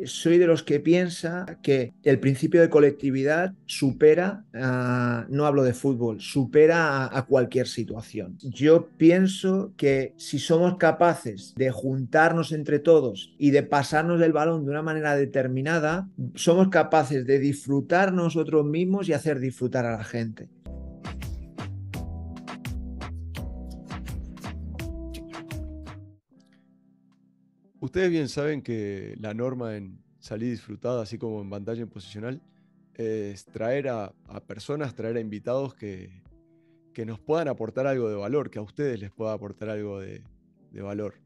soy de los que piensa que el principio de colectividad supera, no hablo de fútbol, supera a cualquier situación. Yo pienso que si somos capaces de juntarnos entre todos y de pasarnos el balón de una manera determinada, somos capaces de disfrutar nosotros mismos y hacer disfrutar a la gente. Ustedes bien saben que la norma en salir disfrutada, así como en pantalla en posicional, es traer a personas, traer a invitados que nos puedan aportar algo de valor, que a ustedes les pueda aportar algo de valor.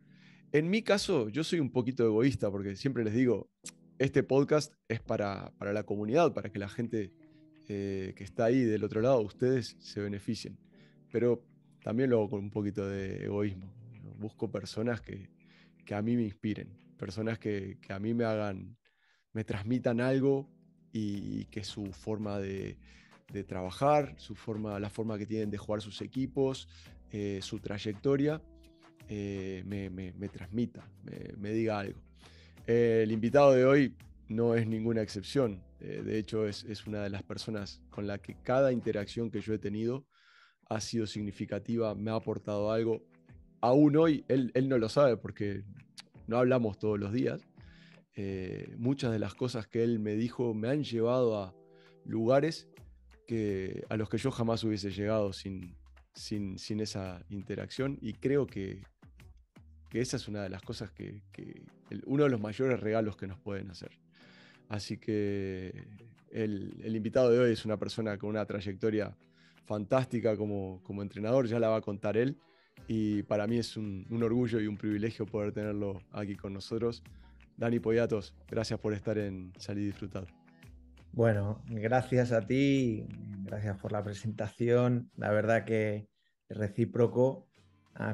En mi caso, yo soy un poquito egoísta porque siempre les digo, este podcast es para la comunidad, para que la gente que está ahí del otro lado, ustedes se beneficien. Pero también lo hago con un poquito de egoísmo, ¿no? Busco personas que a mí me inspiren, personas que a mí me transmitan algo y que su forma de trabajar, la forma que tienen de jugar sus equipos, su trayectoria, me transmita, me diga algo. El invitado de hoy no es ninguna excepción. De hecho, es una de las personas con la que cada interacción que yo he tenido ha sido significativa, me ha aportado algo. Aún hoy, él no lo sabe porque no hablamos todos los días. Muchas de las cosas que él me dijo me han llevado a lugares a los que yo jamás hubiese llegado sin esa interacción, y creo que esa es una de las cosas uno de los mayores regalos que nos pueden hacer. Así que el invitado de hoy es una persona con una trayectoria fantástica como entrenador, ya la va a contar él, y para mí es un orgullo y un privilegio poder tenerlo aquí con nosotros. Dani Poyatos, gracias por estar en Salir y Disfrutar. Bueno, gracias a ti, gracias por la presentación. La verdad que es recíproco.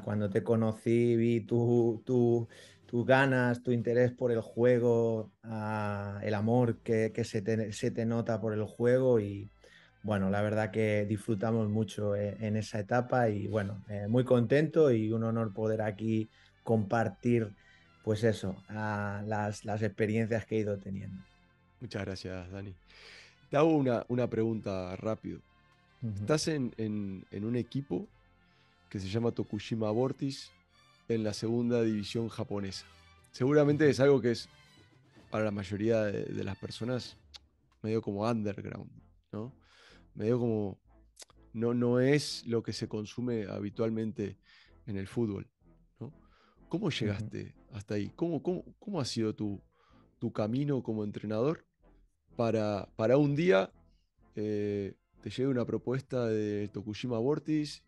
Cuando te conocí, vi tus ganas, tu interés por el juego, el amor que se te nota por el juego y bueno, la verdad que disfrutamos mucho en esa etapa y bueno, muy contento y un honor poder aquí compartir pues eso, las experiencias que he ido teniendo. Muchas gracias, Dani. Te hago una pregunta rápido. Ujú. Estás en un equipo que se llama Tokushima Vortis en la segunda división japonesa. Seguramente es algo que es para la mayoría de las personas medio como underground, ¿no? Medio como no es lo que se consume habitualmente en el fútbol, ¿no? ¿Cómo Ujú. llegaste hasta ahí? ¿Cómo ha sido tu camino como entrenador para un día te llegue una propuesta de Tokushima Vortis,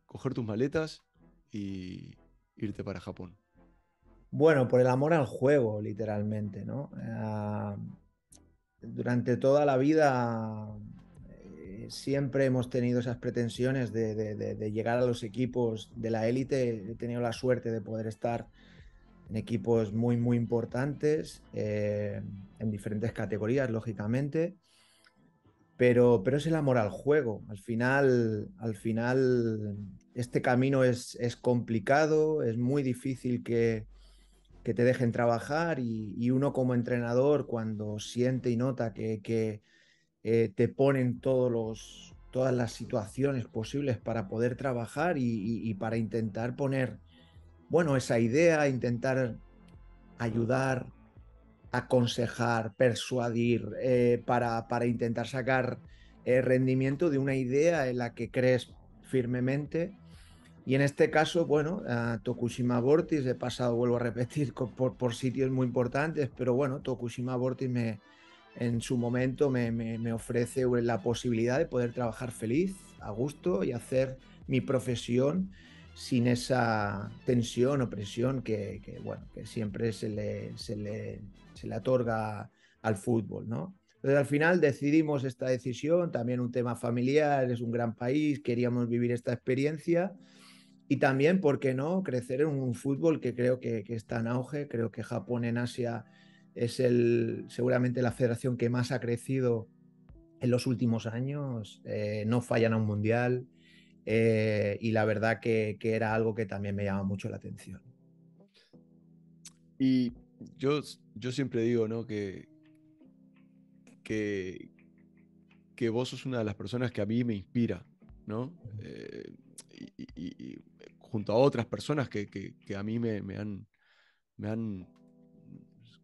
coger tus maletas y irte para Japón? Bueno, por el amor al juego, literalmente, ¿no? Durante toda la vida siempre hemos tenido esas pretensiones de llegar a los equipos de la élite. He tenido la suerte de poder estar en equipos muy, muy importantes, en diferentes categorías, lógicamente, pero es el amor al juego. Al final, este camino es complicado, es muy difícil que te dejen trabajar y uno como entrenador cuando siente y nota que te ponen todas las situaciones posibles para poder trabajar y para intentar poner, bueno, esa idea, intentar ayudar, aconsejar, persuadir, para intentar sacar rendimiento de una idea en la que crees firmemente. Y en este caso, bueno, a Tokushima Vortis he pasado, vuelvo a repetir, por sitios muy importantes, pero bueno, Tokushima Vortis en su momento me ofrece la posibilidad de poder trabajar feliz, a gusto y hacer mi profesión sin esa tensión o presión bueno, que siempre se le otorga al fútbol, ¿no? Entonces, al final decidimos esta decisión, también un tema familiar, es un gran país, queríamos vivir esta experiencia y también, ¿por qué no?, crecer en un fútbol que creo que está en auge. Creo que Japón en Asia es seguramente la federación que más ha crecido en los últimos años. No fallan a un mundial y la verdad que era algo que también me llama mucho la atención. Y yo, yo siempre digo, ¿no? Que, que vos sos una de las personas que a mí me inspira, ¿no? Y junto a otras personas que a mí me han,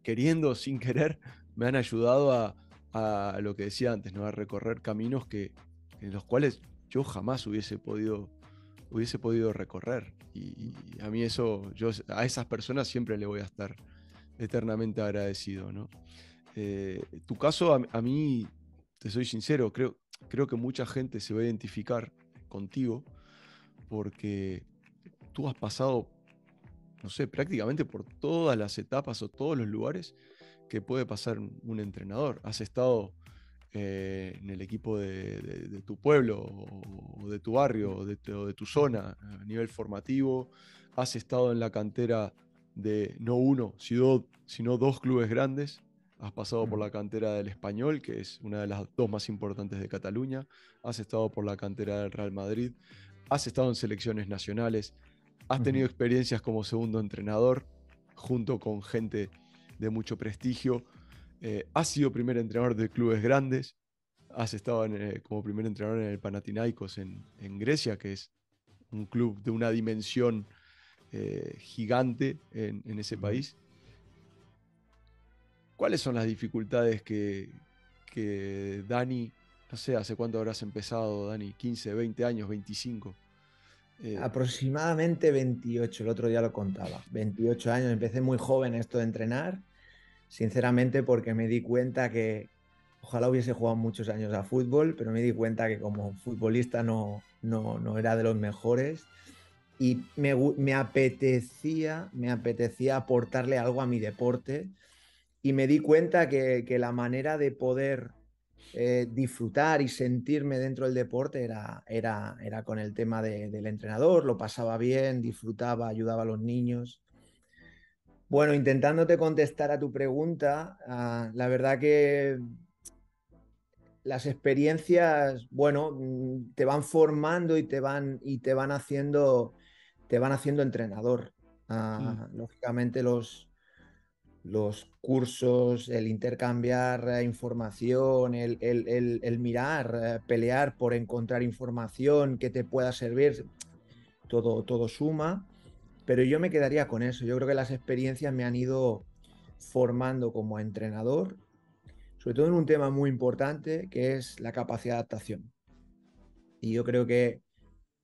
queriendo sin querer, me han ayudado a lo que decía antes, ¿no? A recorrer caminos en los cuales yo jamás hubiese podido recorrer. Y a mí eso, yo a esas personas siempre le voy a estar eternamente agradecido, ¿no? Tu caso, a mí, te soy sincero, creo que mucha gente se va a identificar contigo porque tú has pasado, no sé, prácticamente por todas las etapas o todos los lugares que puede pasar un entrenador. Has estado en el equipo de tu pueblo o de tu barrio o de tu zona a nivel formativo. Has estado en la cantera de no uno, sino dos clubes grandes. Has pasado por la cantera del Español, que es una de las dos más importantes de Cataluña. Has estado por la cantera del Real Madrid. Has estado en selecciones nacionales. Has tenido experiencias como segundo entrenador junto con gente de mucho prestigio. Has sido primer entrenador de clubes grandes. Has estado como primer entrenador en el Panathinaikos en Grecia, que es un club de una dimensión gigante en ese país. ¿Cuáles son las dificultades que Dani, no sé, hace cuánto habrás empezado, Dani? ¿15, 20 años, 25? Aproximadamente 28, el otro día lo contaba. 28 años, empecé muy joven esto de entrenar, sinceramente porque me di cuenta que ojalá hubiese jugado muchos años a fútbol, pero me di cuenta que como futbolista no era de los mejores y me apetecía aportarle algo a mi deporte y me di cuenta que la manera de poder disfrutar y sentirme dentro del deporte era con el tema del entrenador, lo pasaba bien, disfrutaba, ayudaba a los niños. Bueno, intentándote contestar a tu pregunta, la verdad que las experiencias, bueno, te van formando te van haciendo entrenador. Mm, Lógicamente los cursos, el intercambiar información, el mirar, pelear por encontrar información que te pueda servir, todo suma, pero yo me quedaría con eso. Yo creo que las experiencias me han ido formando como entrenador, sobre todo en un tema muy importante que es la capacidad de adaptación. Y yo creo que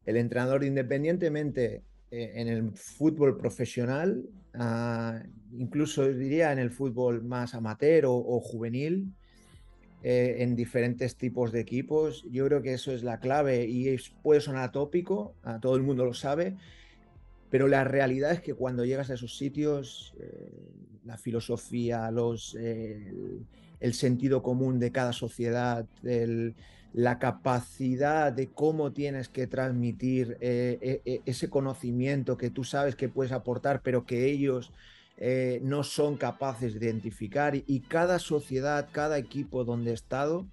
el entrenador, independientemente en el fútbol profesional, incluso diría en el fútbol más amateur o juvenil, en diferentes tipos de equipos, yo creo que eso es la clave y puede sonar atópico, a todo el mundo lo sabe, pero la realidad es que cuando llegas a esos sitios, la filosofía, el sentido común de cada sociedad, la capacidad de cómo tienes que transmitir ese conocimiento que tú sabes que puedes aportar, pero que ellos no son capaces de identificar. Y cada sociedad, cada equipo donde he estado,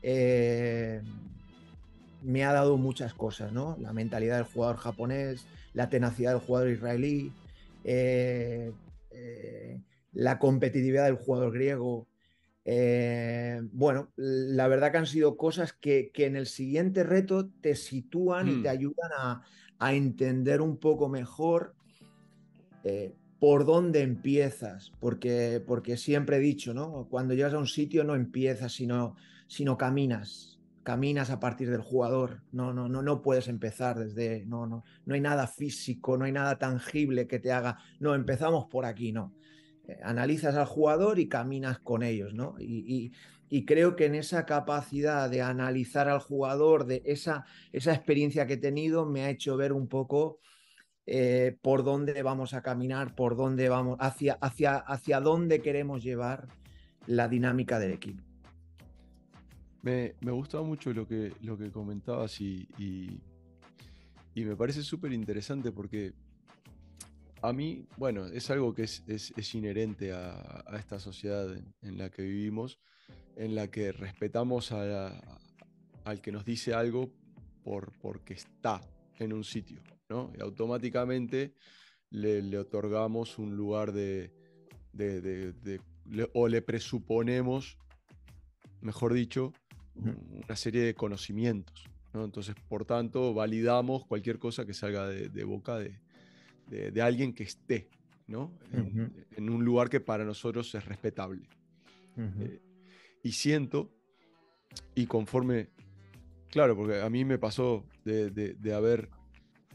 eh, me ha dado muchas cosas, ¿no? La mentalidad del jugador japonés, la tenacidad del jugador israelí, eh, eh, la competitividad del jugador griego. Bueno, la verdad que han sido cosas que en el siguiente reto te sitúan y te mm, ayudan a entender un poco mejor por dónde empiezas, porque siempre he dicho, ¿no? Cuando llegas a un sitio no empiezas, sino caminas, caminas a partir del jugador, no puedes empezar desde, no hay nada físico, no hay nada tangible que te haga, no, empezamos por aquí, no. Analizas al jugador y caminas con ellos, ¿no? Y creo que en esa capacidad de analizar al jugador, de esa experiencia que he tenido, me ha hecho ver un poco por dónde vamos a caminar, por dónde vamos, hacia dónde queremos llevar la dinámica del equipo. me gustaba mucho lo que comentabas y me parece súper interesante porque a mí, bueno, es algo que es inherente a esta sociedad en la que vivimos, en la que respetamos al que nos dice algo porque está en un sitio, ¿no? Y automáticamente le otorgamos un lugar o le presuponemos, mejor dicho, Ujú, una serie de conocimientos, ¿no? Entonces, por tanto, validamos cualquier cosa que salga de boca de alguien que esté, ¿no? ujú, En un lugar que para nosotros es respetable. ujú, Eh, y siento, y conforme, claro, porque a mí me pasó de haber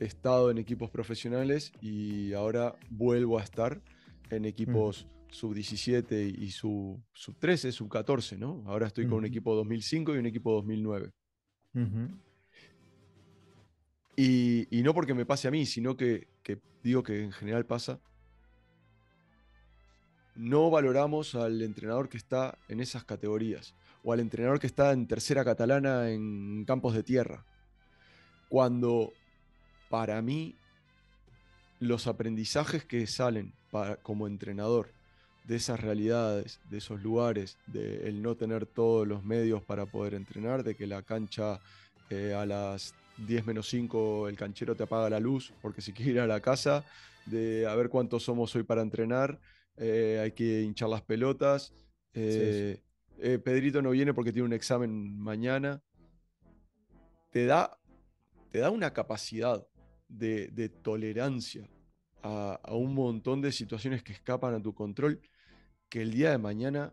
estado en equipos profesionales y ahora vuelvo a estar en ujú, equipos sub-17 y sub-13, sub-14, ¿no? Ahora estoy con un ujú, equipo 2005 y un equipo 2009. ujú. Y no porque me pase a mí, sino que digo que en general pasa, no valoramos al entrenador que está en esas categorías o al entrenador que está en tercera catalana en campos de tierra. Cuando para mí los aprendizajes que salen como entrenador de esas realidades, de esos lugares, de el no tener todos los medios para poder entrenar, de que la cancha a las 10 menos 5 el canchero te apaga la luz porque si quiere ir a la casa, de a ver cuántos somos hoy para entrenar, hay que hinchar las pelotas, Sí, sí. eh, Pedrito no viene porque tiene un examen mañana, te da te da una capacidad de tolerancia a un montón de situaciones que escapan a tu control, que el día de mañana,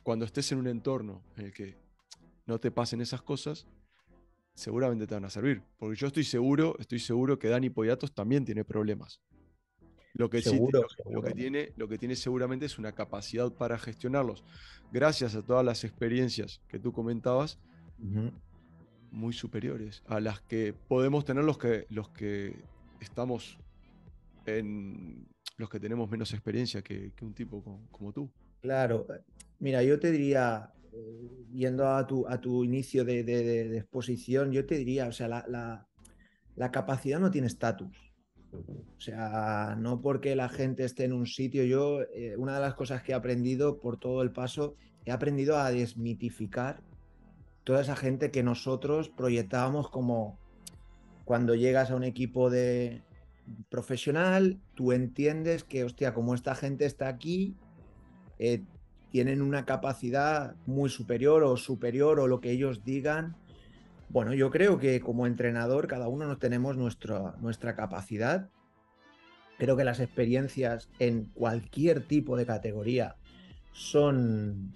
cuando estés en un entorno en el que no te pasen esas cosas, seguramente te van a servir. Porque yo estoy seguro que Dani Poyatos también tiene problemas. Lo que, sí, Seguro, lo que seguro. tiene, lo que tiene seguramente es una capacidad para gestionarlos. Gracias a todas las experiencias que tú comentabas, Ujú. muy superiores a las que podemos tener los que estamos en los que tenemos menos experiencia que un tipo como tú. Claro, mira, yo te diría, yendo a tu inicio de exposición, yo te diría, o sea, la capacidad no tiene estatus. O sea, no porque la gente esté en un sitio, yo, una de las cosas que he aprendido por todo el paso, he aprendido a desmitificar toda esa gente que nosotros proyectábamos como cuando llegas a un equipo de profesional, tú entiendes que, hostia, como esta gente está aquí, eh, tienen una capacidad muy superior o lo que ellos digan. Bueno, yo creo que como entrenador cada uno nos tenemos nuestra capacidad. Creo que las experiencias en cualquier tipo de categoría son,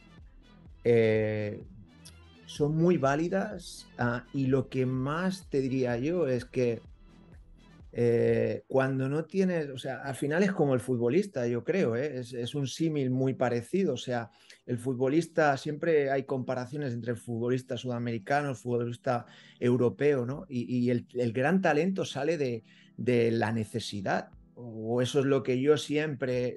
eh, son muy válidas, y lo que más te diría yo es que cuando no tienes, o sea, al final es como el futbolista, yo creo, ¿eh? Es un símil muy parecido, o sea, el futbolista, siempre hay comparaciones entre el futbolista sudamericano, el futbolista europeo, ¿no? Y el gran talento sale de la necesidad, o eso es lo que yo siempre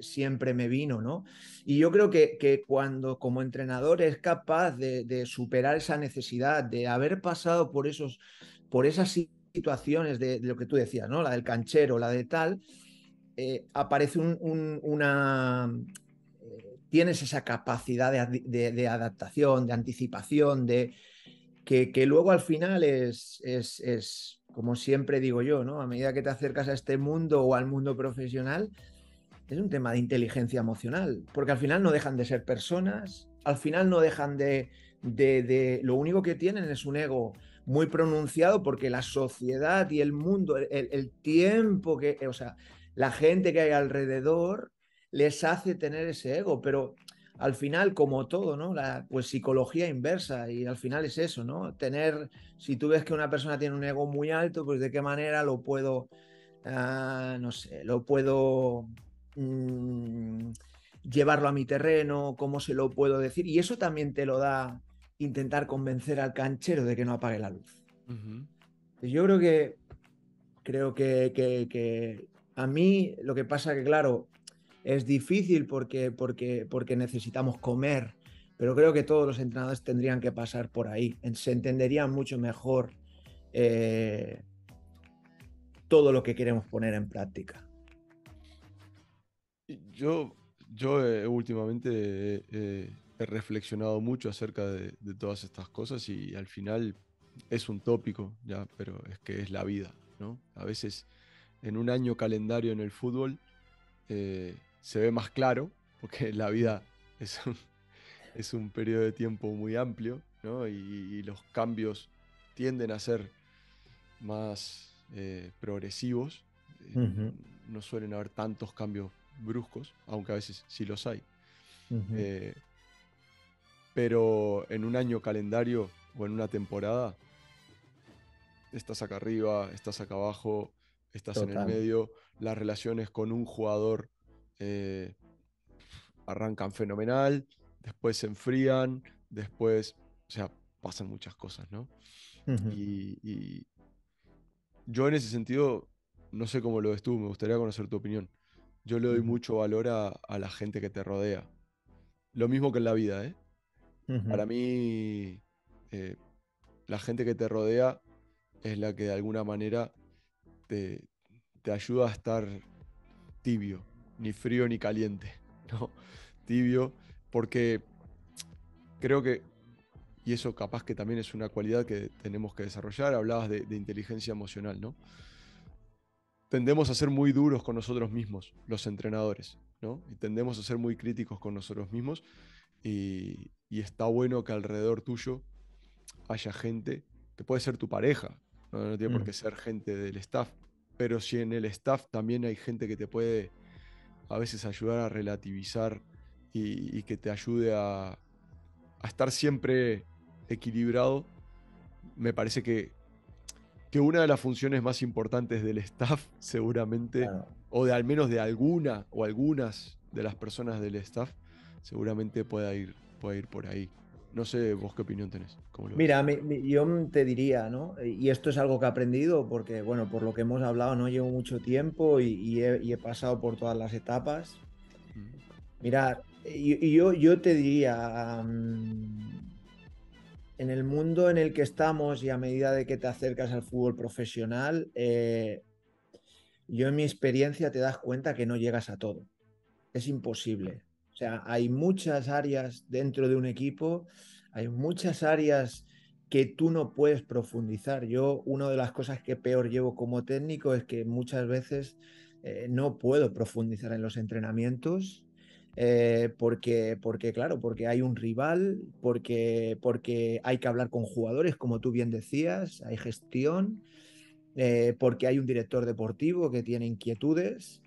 me vino, ¿no? Y yo creo que cuando como entrenador es capaz de superar esa necesidad, de haber pasado por esas situaciones de lo que tú decías, ¿no? La del canchero, la de tal, aparece tienes esa capacidad de adaptación, de anticipación, que luego al final como siempre digo yo, ¿no? A medida que te acercas a este mundo o al mundo profesional, es un tema de inteligencia emocional, porque al final no dejan de ser personas, al final no dejan lo único que tienen es un ego muy pronunciado porque la sociedad y el mundo, el tiempo o sea, la gente que hay alrededor les hace tener ese ego, pero al final, como todo, ¿no? Pues psicología inversa y al final es eso, ¿no? Si tú ves que una persona tiene un ego muy alto, pues de qué manera lo puedo, no sé, lo puedo mmm, llevarlo a mi terreno, cómo se lo puedo decir. Y eso también te lo da intentar convencer al canchero de que no apague la luz. Ujú. Yo creo que a mí lo que pasa que, claro, es difícil porque necesitamos comer, pero creo que todos los entrenadores tendrían que pasar por ahí. Se entendería mucho mejor eh, todo lo que queremos poner en práctica. Y yo últimamente he reflexionado mucho acerca de todas estas cosas y al final es un tópico, ya, pero es que es la vida, ¿no? A veces en un año calendario en el fútbol se ve más claro, porque la vida es es un periodo de tiempo muy amplio, ¿no? Y los cambios tienden a ser más progresivos. Ujú, No suelen haber tantos cambios bruscos, aunque a veces sí los hay. ujú. Eh, pero en un año calendario o en una temporada, estás acá arriba, estás acá abajo, estás en el Total. medio. Las relaciones con un jugador eh, arrancan fenomenal, después se enfrían, después, o sea, pasan muchas cosas, ¿no? Ujú, Y yo en ese sentido, no sé cómo lo ves tú, me gustaría conocer tu opinión. Yo le doy ujú, mucho valor a la gente que te rodea. Lo mismo que en la vida, ¿eh? ujú. Para mí, eh, la gente que te rodea es la que de alguna manera te, te ayuda a estar tibio, ni frío ni caliente, ¿no? Tibio, porque creo que, y eso capaz que también es una cualidad que tenemos que desarrollar, hablabas de inteligencia emocional, ¿no? Tendemos a ser muy duros con nosotros mismos, los entrenadores, ¿no? Y tendemos a ser muy críticos con nosotros mismos y está bueno que alrededor tuyo haya gente que puede ser tu pareja, no, no tiene por Mm. qué ser gente del staff, pero si en el staff también hay gente que te puede a veces ayudar a relativizar y que te ayude a estar siempre equilibrado, me parece que una de las funciones más importantes del staff, seguramente, Claro. o de al menos de alguna o algunas de las personas del staff, seguramente pueda ir por ahí. No sé vos qué opinión tenés, cómo lo ves. Mira, yo te diría, ¿no? Y esto es algo que he aprendido porque, bueno, por lo que hemos hablado, no llevo mucho tiempo y he pasado por todas las etapas. Mm, Mira, yo te diría, en el mundo en el que estamos y a medida de que te acercas al fútbol profesional, yo en mi experiencia te das cuenta que no llegas a todo. Es imposible. O sea, hay muchas áreas dentro de un equipo, hay muchas áreas que tú no puedes profundizar. Yo, una de las cosas que peor llevo como técnico es que muchas veces no puedo profundizar en los entrenamientos. Claro, porque hay un rival, porque hay que hablar con jugadores, como tú bien decías, hay gestión, porque hay un director deportivo que tiene inquietudes.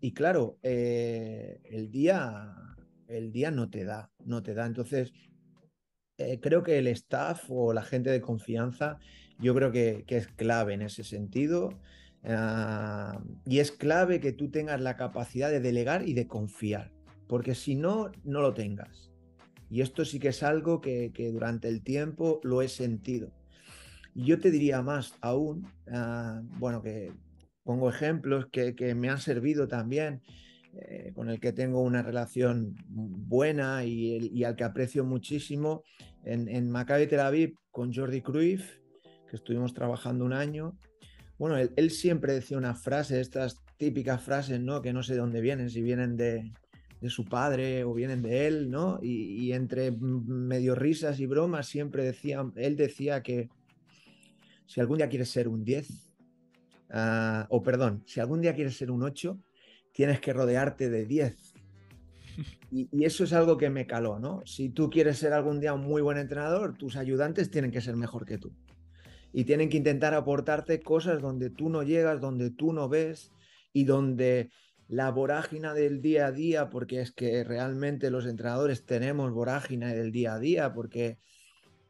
Y claro, el día no te da, no te da. Entonces, creo que el staff o la gente de confianza, yo creo que es clave en ese sentido. Y es clave que tú tengas la capacidad de delegar y de confiar, porque si no, no lo tengas. Y esto sí que es algo que durante el tiempo lo he sentido. Y yo te diría más aún, bueno, que pongo ejemplos que me han servido también, con el que tengo una relación buena y al que aprecio muchísimo, en Maccabi Tel Aviv con Jordi Cruyff, que estuvimos trabajando un año. Bueno, él siempre decía una frase, estas típicas frases, ¿no? Que no sé de dónde vienen, si vienen de su padre o vienen de él, ¿no? Y entre medio risas y bromas siempre decía, él decía que si algún día quieres ser un 10, o perdón, si algún día quieres ser un 8, tienes que rodearte de 10. Y eso es algo que me caló, ¿no? Si tú quieres ser algún día un muy buen entrenador, tus ayudantes tienen que ser mejor que tú. Y tienen que intentar aportarte cosas donde tú no llegas, donde tú no ves y donde la vorágine del día a día, porque es que realmente los entrenadores tenemos vorágine del día a día, porque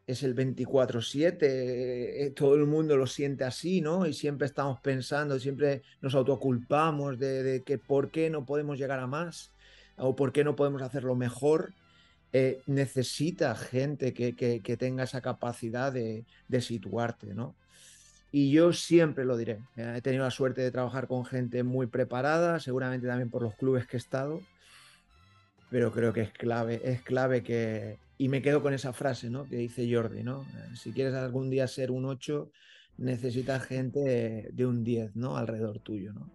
es el 24/7, todo el mundo lo siente así, ¿no? Y siempre estamos pensando, siempre nos autoculpamos de que por qué no podemos llegar a más o por qué no podemos hacerlo mejor. Necesita gente que tenga esa capacidad de situarte, ¿no? Y yo siempre lo diré. He tenido la suerte de trabajar con gente muy preparada, seguramente también por los clubes que he estado, pero creo que es clave que, y me quedo con esa frase, ¿no? Que dice Jordi, ¿no? Si quieres algún día ser un 8 necesitas gente de un 10, ¿no? Alrededor tuyo, ¿no?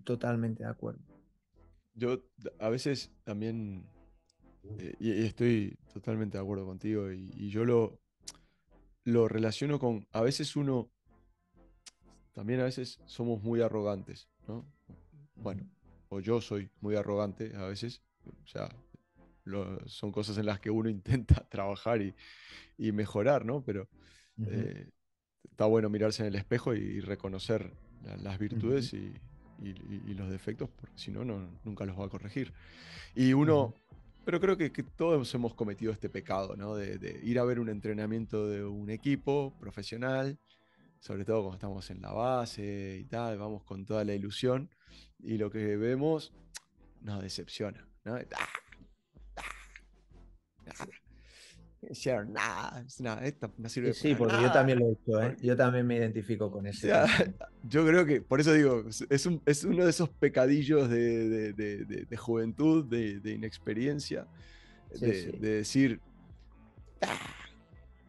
Totalmente de acuerdo. Yo a veces también, y estoy totalmente de acuerdo contigo, y yo lo relaciono con, a veces también a veces somos muy arrogantes, ¿no? Bueno, o yo soy muy arrogante a veces. O sea, son cosas en las que uno intenta trabajar y mejorar, ¿no? Pero Ujú, eh, está bueno mirarse en el espejo y reconocer las ujú, virtudes y los defectos, porque si no, nunca los va a corregir. Y ujú. uno, pero creo que todos hemos cometido este pecado, ¿no? De ir a ver un entrenamiento de un equipo profesional, sobre todo cuando estamos en la base y tal, vamos con toda la ilusión, y lo que vemos nos decepciona, ¿no? Sí, No hicieron nada, nada, esto no sí, sirve sí, para porque yo nada. también lo he hecho, ¿eh? Porque, Yo también me identifico con o ese sea, pensamiento. yo creo que, por eso digo, es uno de esos pecadillos de juventud, de inexperiencia, Sí, sí. de decir,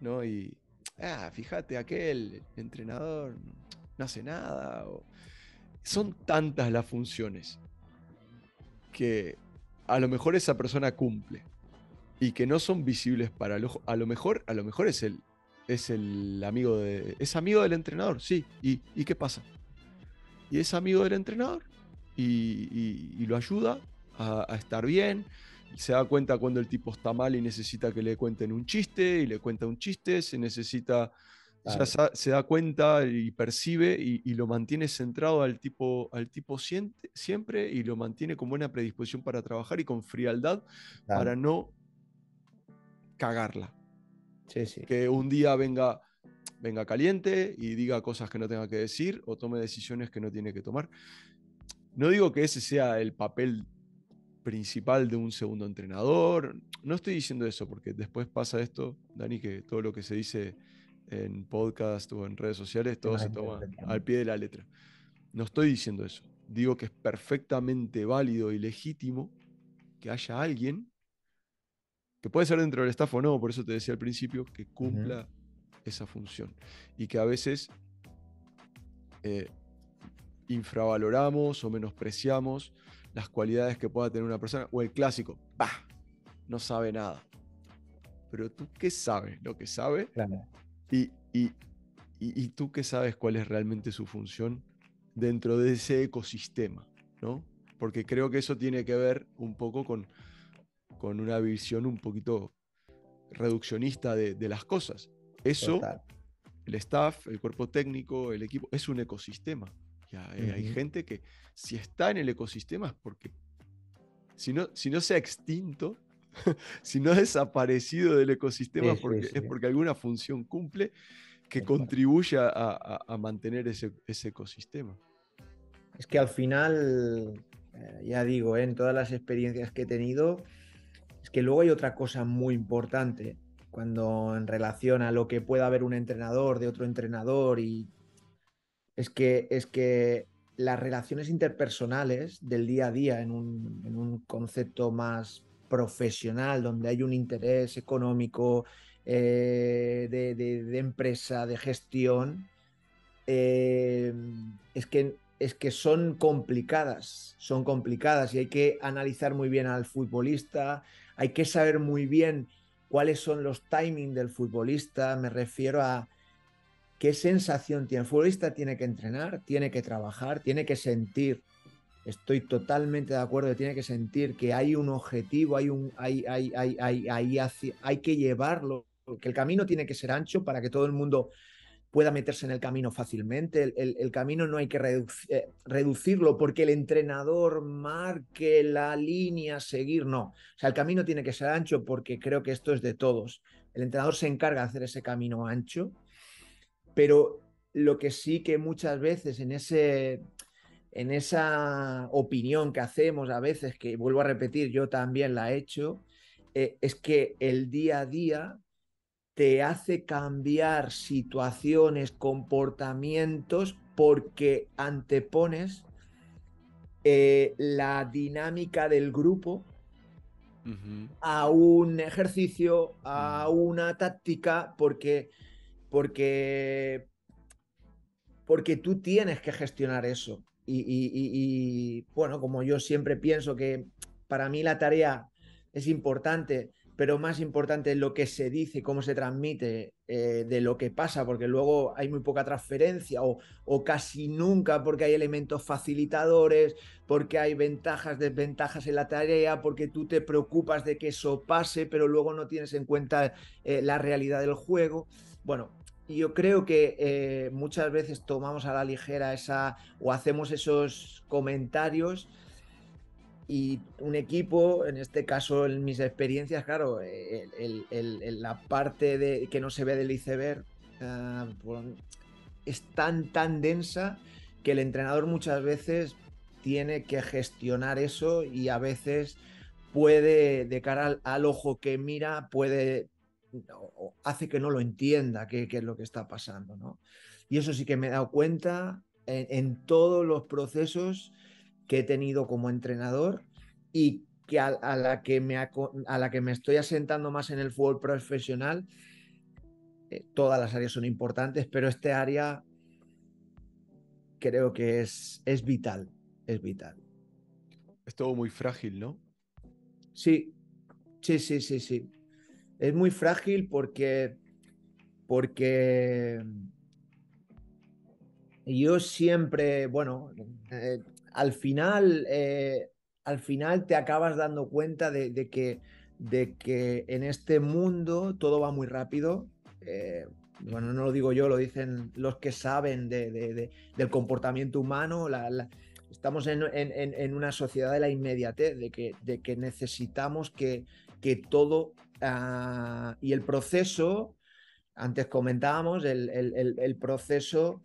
¿no? Y, fíjate, aquel entrenador no hace nada. Son tantas las funciones que a lo mejor esa persona cumple y que no son visibles para el ojo. A lo mejor es el amigo es amigo del entrenador, sí. ¿Y qué pasa? Y es amigo del entrenador y lo ayuda a estar bien. Se da cuenta cuando el tipo está mal y necesita que le cuenten un chiste y le cuenta un chiste, se necesita, ya Claro, se da cuenta y percibe y lo mantiene centrado al tipo siempre y lo mantiene con buena predisposición para trabajar y con frialdad claro. para no cagarla. Sí, sí. Que un día venga caliente y diga cosas que no tenga que decir o tome decisiones que no tiene que tomar. No digo que ese sea el papel principal de un segundo entrenador. No estoy diciendo eso, porque después pasa esto, Dani, que todo lo que se dice en podcast o en redes sociales, Qué todo se toma malinterpretamos. al pie de la letra. No estoy diciendo eso. Digo que es perfectamente válido y legítimo que haya alguien, que puede ser dentro del staff o no, por eso te decía al principio, que Ujú. cumpla esa función. Y que a veces eh, infravaloramos o menospreciamos las cualidades que pueda tener una persona. O el clásico, ¡bah! No sabe nada. Pero tú qué sabes lo que sabe Claro. y, y, y tú qué sabes cuál es realmente su función dentro de ese ecosistema, ¿no? Porque creo que eso tiene que ver un poco con una visión un poquito reduccionista de las cosas. Eso, Total. el staff, el cuerpo técnico, el equipo, es un ecosistema. Y hay Ujú. gente que si está en el ecosistema es porque si no se ha extinto, si no ha desaparecido del ecosistema Sí, sí, es sí. porque alguna función cumple que Tal cual. contribuye a mantener ese ecosistema. Es que al final, ya digo, en todas las experiencias que he tenido, es que luego hay otra cosa muy importante cuando en relación a lo que pueda haber un entrenador de otro entrenador y es que las relaciones interpersonales del día a día en un concepto más profesional, donde hay un interés económico, de empresa, de gestión, eh, es que son complicadas y hay que analizar muy bien al futbolista, hay que saber muy bien cuáles son los timings del futbolista, me refiero a qué sensación tiene. El futbolista tiene que entrenar, tiene que trabajar, tiene que sentir. Estoy totalmente de acuerdo, tiene que sentir que hay un objetivo, hay que llevarlo, que el camino tiene que ser ancho para que todo el mundo pueda meterse en el camino fácilmente. El camino no hay que reducirlo porque el entrenador marque la línea a seguir, no. O sea, el camino tiene que ser ancho porque creo que esto es de todos. El entrenador se encarga de hacer ese camino ancho, pero lo que sí que muchas veces en esa opinión que hacemos a veces, que vuelvo a repetir, yo también la he hecho, es que el día a día te hace cambiar situaciones, comportamientos, porque antepones la dinámica del grupo Ujú, a un ejercicio, a mm, una táctica, porque, porque tú tienes que gestionar eso. Bueno, como yo siempre pienso que para mí la tarea es importante, pero más importante es lo que se dice, cómo se transmite de lo que pasa, porque luego hay muy poca transferencia o casi nunca, porque hay elementos facilitadores, porque hay ventajas, desventajas en la tarea, porque tú te preocupas de que eso pase, pero luego no tienes en cuenta la realidad del juego. Bueno, yo creo que muchas veces tomamos a la ligera o hacemos esos comentarios y un equipo, en este caso en mis experiencias, claro, la parte que no se ve del iceberg es tan densa que el entrenador muchas veces tiene que gestionar eso y a veces puede, de cara al ojo que mira, hace que no lo entienda qué es lo que está pasando, ¿no? Y eso sí que me he dado cuenta en todos los procesos que he tenido como entrenador y que a la que me estoy asentando más en el fútbol profesional. Todas las áreas son importantes, pero este área creo que es vital, es vital. Es todo muy frágil, ¿no? Sí, sí, sí, sí, sí. Es muy frágil porque yo siempre, bueno, eh, al final, eh, al final te acabas dando cuenta de que en este mundo todo va muy rápido. Bueno, no lo digo yo, lo dicen los que saben del comportamiento humano. Estamos en una sociedad de la inmediatez, de que necesitamos que todo y el proceso, antes comentábamos, el proceso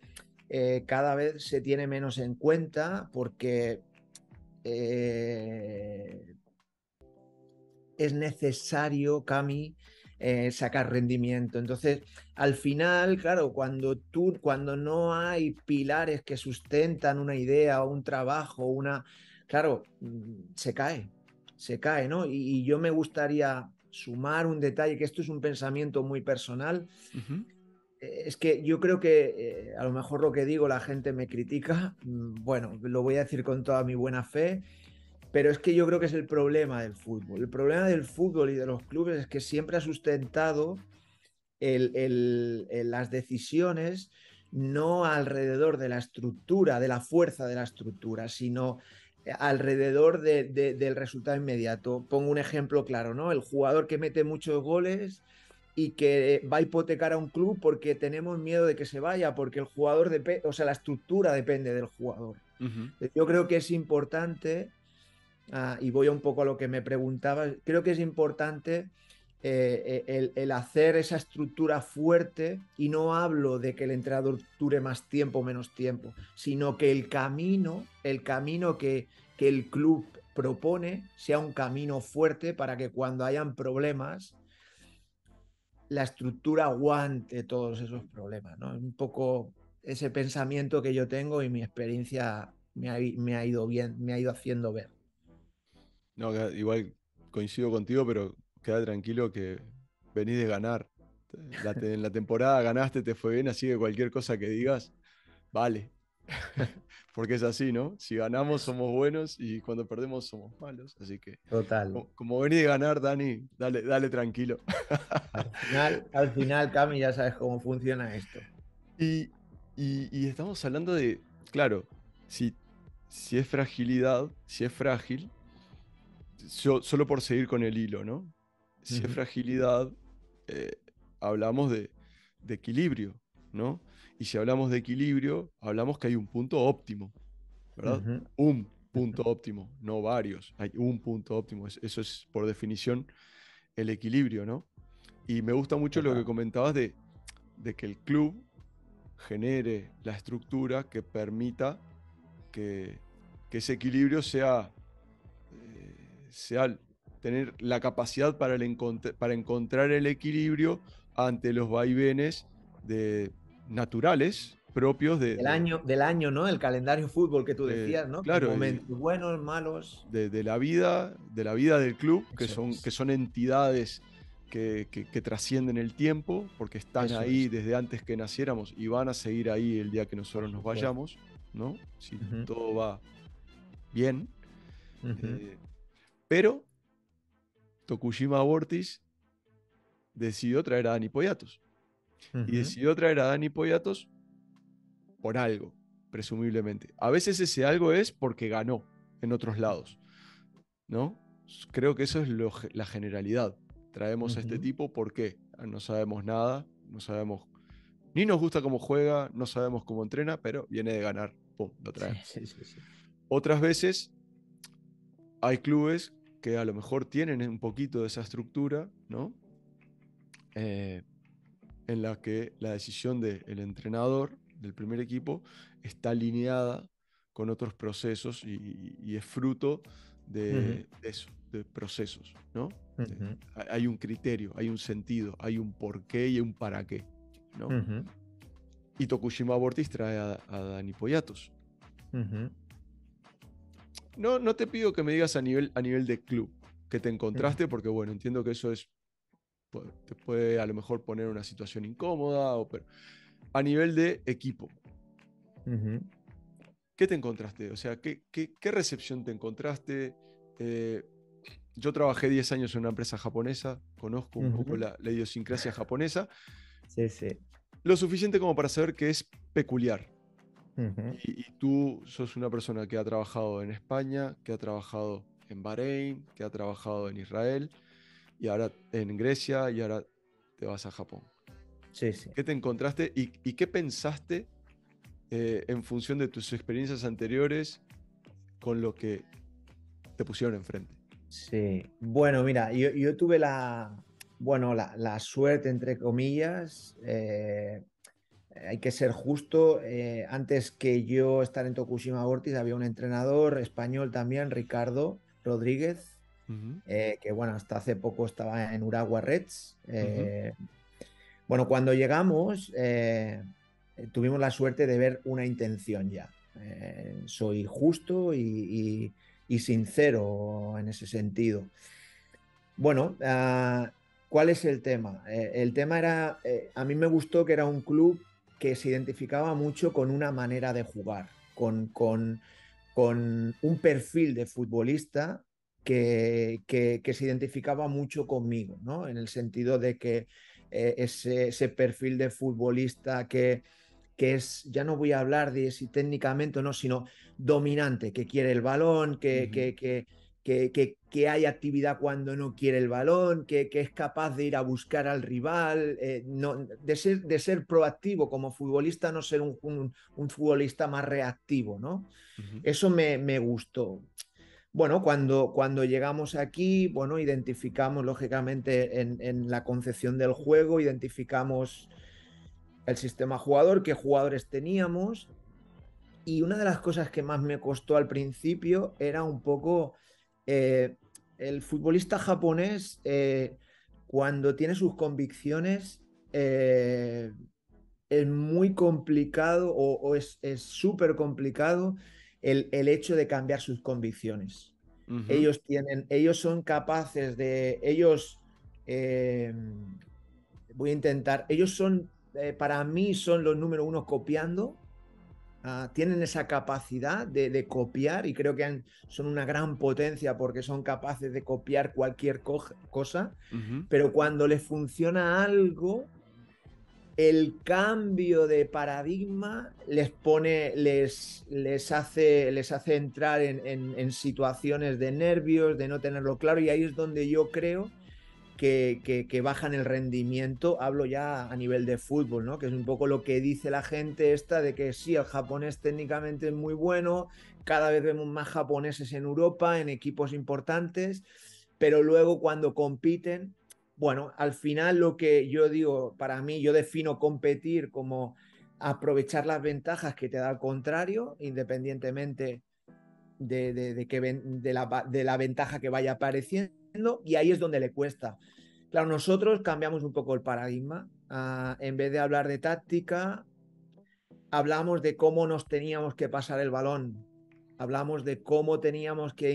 cada vez se tiene menos en cuenta porque eh, es necesario, Cami, sacar rendimiento. Entonces, al final, claro, cuando no hay pilares que sustentan una idea o un trabajo, claro, se cae, ¿no? Y yo me gustaría sumar un detalle, que esto es un pensamiento muy personal. Ujú. Es que yo creo que a lo mejor lo que digo la gente me critica, bueno, lo voy a decir con toda mi buena fe, pero es que yo creo que es el problema del fútbol. El problema del fútbol y de los clubes es que siempre ha sustentado las decisiones no alrededor de la estructura, de la fuerza de la estructura, sino alrededor del resultado inmediato. Pongo un ejemplo claro, ¿no? El jugador que mete muchos goles y que va a hipotecar a un club porque tenemos miedo de que se vaya, porque el jugador o sea, la estructura depende del jugador. Ujú. Yo creo que es importante, y voy un poco a lo que me preguntabas, creo que es importante el hacer esa estructura fuerte, y no hablo de que el entrenador dure más tiempo o menos tiempo, sino que el camino que el club propone sea un camino fuerte para que cuando hayan problemas la estructura aguante todos esos problemas, ¿no? Un poco ese pensamiento que yo tengo y mi experiencia me ha ido bien, me ha ido haciendo ver. No, igual coincido contigo, pero queda tranquilo que venís de ganar. En la temporada ganaste, te fue bien, así que cualquier cosa que digas, vale. Porque es así, ¿no? Si ganamos somos buenos y cuando perdemos somos malos. Así que, Total. como venís de ganar, Dani, dale, dale tranquilo. Al final, Cami, ya sabes cómo funciona esto. Y, y estamos hablando de, claro, si, si es fragilidad, si es frágil, solo por seguir con el hilo, ¿no? Si es Ujú, fragilidad, eh, hablamos de equilibrio, ¿no? Y si hablamos de equilibrio, hablamos que hay un punto óptimo, ¿verdad? ujú, Un ujú. punto óptimo, no varios, hay un punto óptimo. Eso es por definición el equilibrio, ¿no? Y me gusta mucho lo que Total. comentabas de que el club genere la estructura que permita que, que ese equilibrio sea tener la capacidad para encontrar el equilibrio ante los vaivenes naturales propios Del año, ¿no? El calendario fútbol que tú decías, ¿no? Con claro, momentos buenos, malos. de la vida del club, Eso que es. son entidades que trascienden el tiempo, porque están Eso ahí es. desde antes que naciéramos y van a seguir ahí el día que Por nosotros nos supuesto. vayamos, ¿no? Si Ujú, todo va bien. ujú. Eh, pero Tokushima Vortis decidió traer a Dani Poyatos. Y Ujú, decidió traer a Dani Poyatos por algo, presumiblemente. A veces ese algo es porque ganó en otros lados, ¿no? Creo que eso es la generalidad. Traemos a este ujú. tipo, ¿por qué? No sabemos nada, no sabemos, ni nos gusta cómo juega, no sabemos cómo entrena, pero viene de ganar, pum, lo Sí, traemos. sí, sí, sí. Otras veces hay clubes que a lo mejor tienen un poquito de esa estructura, ¿no? Eh, en la que la decisión del entrenador del primer equipo está alineada con otros procesos y es fruto Ujú, de eso, de procesos, ¿no? ujú, Hay un criterio, hay un sentido, hay un porqué y un para qué, ¿no? ujú, Y Tokushima Vortis trae a Dani Poyatos. ujú, No, no te pido que me digas a nivel de club que te ujú, encontraste, porque bueno, entiendo que eso es, te puede a lo mejor poner en una situación incómoda, pero a nivel de equipo, ujú, ¿qué te encontraste? O sea, ¿qué recepción te encontraste? Eh, yo trabajé 10 años en una empresa japonesa, conozco un poco ujú. la idiosincrasia japonesa, Sí, sí. lo suficiente como para saber que es peculiar. Ujú, Y tú sos una persona que ha trabajado en España, que ha trabajado en Bahrein, que ha trabajado en Israel, y ahora en Grecia, y ahora te vas a Japón. sí, sí. ¿Qué te encontraste y qué pensaste en función de tus experiencias anteriores con lo que te pusieron enfrente? Sí. Bueno, mira, yo tuve bueno, la suerte, entre comillas, hay que ser justo. Antes que yo estar en Tokushima Vortis, había un entrenador español también, Ricardo Rodríguez, Ujú, que bueno, hasta hace poco estaba en Urawa Reds. ujú, Bueno, cuando llegamos, tuvimos la suerte de ver una intención ya. Soy justo y sincero en ese sentido. Bueno, ¿cuál es el tema? El tema era, a mí me gustó que era un club que se identificaba mucho con una manera de jugar, con un perfil de futbolista que se identificaba mucho conmigo, ¿no? En el sentido de que ese perfil de futbolista que es, ya no voy a hablar de si técnicamente o no, sino dominante, que quiere el balón, ujú, que hay actividad cuando no quiere el balón, que es capaz de ir a buscar al rival, no, de ser proactivo como futbolista, no ser un futbolista más reactivo, ¿no? ujú, Eso me gustó. Bueno, cuando llegamos aquí, bueno, identificamos lógicamente en la concepción del juego, identificamos el sistema jugador, qué jugadores teníamos. Y una de las cosas que más me costó al principio era un poco eh, el futbolista japonés, cuando tiene sus convicciones, es muy complicado o es súper complicado el hecho de cambiar sus convicciones. ujú, Ellos son capaces eh, voy a intentar, ellos son, para mí son los número uno copiando. Tienen esa capacidad de copiar y creo que son una gran potencia porque son capaces de copiar cualquier cosa, ujú, pero cuando les funciona algo, el cambio de paradigma les hace entrar en situaciones de nervios, de no tenerlo claro, y ahí es donde yo creo que bajan el rendimiento. Hablo ya a nivel de fútbol, ¿no? Que es un poco lo que dice la gente esta de que sí, el japonés técnicamente es muy bueno, cada vez vemos más japoneses en Europa, en equipos importantes, pero luego cuando compiten, bueno, al final lo que yo digo, para mí, yo defino competir como aprovechar las ventajas que te da el contrario, independientemente de la ventaja que vaya apareciendo, y ahí es donde le cuesta. Claro, nosotros cambiamos un poco el paradigma. En vez de hablar de táctica, hablamos de cómo nos teníamos que pasar el balón. Hablamos de cómo teníamos que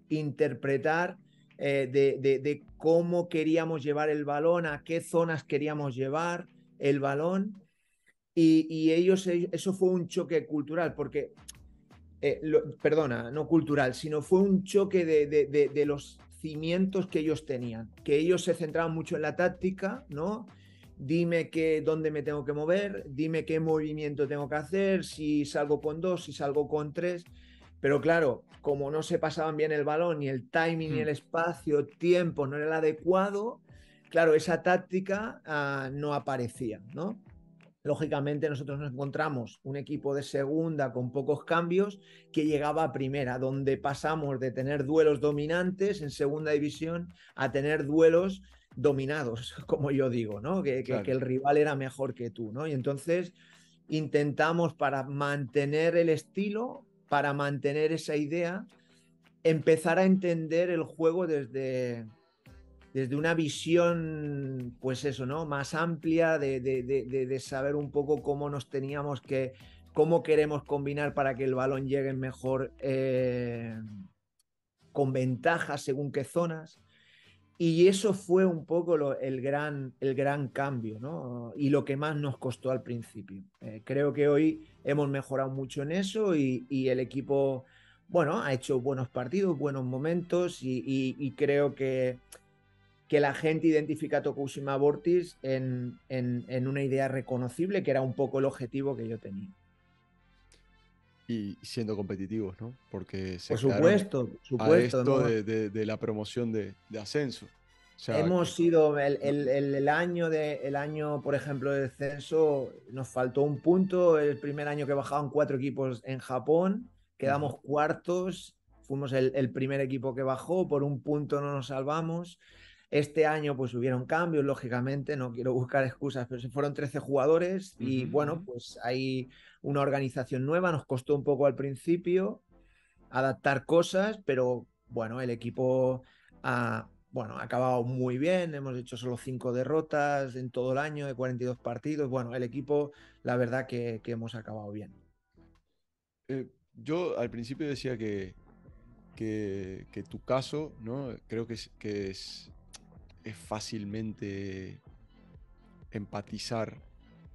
interpretar, de cómo queríamos llevar el balón, a qué zonas queríamos llevar el balón. Y ellos, eso fue un choque cultural, porque perdona, no cultural, sino fue un choque de los cimientos que ellos tenían, que ellos se centraban mucho en la táctica, ¿no? Dime dónde me tengo que mover, dime qué movimiento tengo que hacer, si salgo con 2, si salgo con 3. Pero claro, como no se pasaban bien el balón, ni el timing, ni el espacio, tiempo no era el adecuado, claro, esa táctica no aparecía, ¿no? Lógicamente nosotros nos encontramos un equipo de segunda con pocos cambios que llegaba a primera, donde pasamos de tener duelos dominantes en segunda división a tener duelos dominados, como yo digo, ¿no? Que el rival era mejor que tú, ¿no? Y entonces intentamos, para mantener el estilo, para mantener esa idea, empezar a entender el juego desde una visión, pues eso, ¿no? Más amplia de saber un poco cómo nos teníamos que, cómo queremos combinar para que el balón llegue mejor, con ventajas según qué zonas. Y eso fue un poco el gran cambio, ¿no? Y lo que más nos costó al principio. Creo que hoy hemos mejorado mucho en eso y el equipo, bueno, ha hecho buenos partidos, buenos momentos y creo que la gente identifica a Tokushima Vortis en una idea reconocible, que era un poco el objetivo que yo tenía. Y siendo competitivos, ¿no? Porque se Por quedaron supuesto, por a supuesto, esto ¿no? de la promoción de ascenso. O sea, Hemos sido el año, por ejemplo, de descenso, nos faltó un punto. El primer año que bajaban 4 equipos en Japón, quedamos cuartos, fuimos el primer equipo que bajó, por un punto no nos salvamos. Este año pues hubieron cambios, lógicamente, no quiero buscar excusas, pero se fueron 13 jugadores y bueno, pues hay una organización nueva, nos costó un poco al principio adaptar cosas, pero bueno, el equipo ha acabado muy bien, hemos hecho solo 5 derrotas en todo el año de 42 partidos, bueno, el equipo la verdad que hemos acabado bien. Yo al principio decía que tu caso, ¿no? Creo es fácilmente empatizar,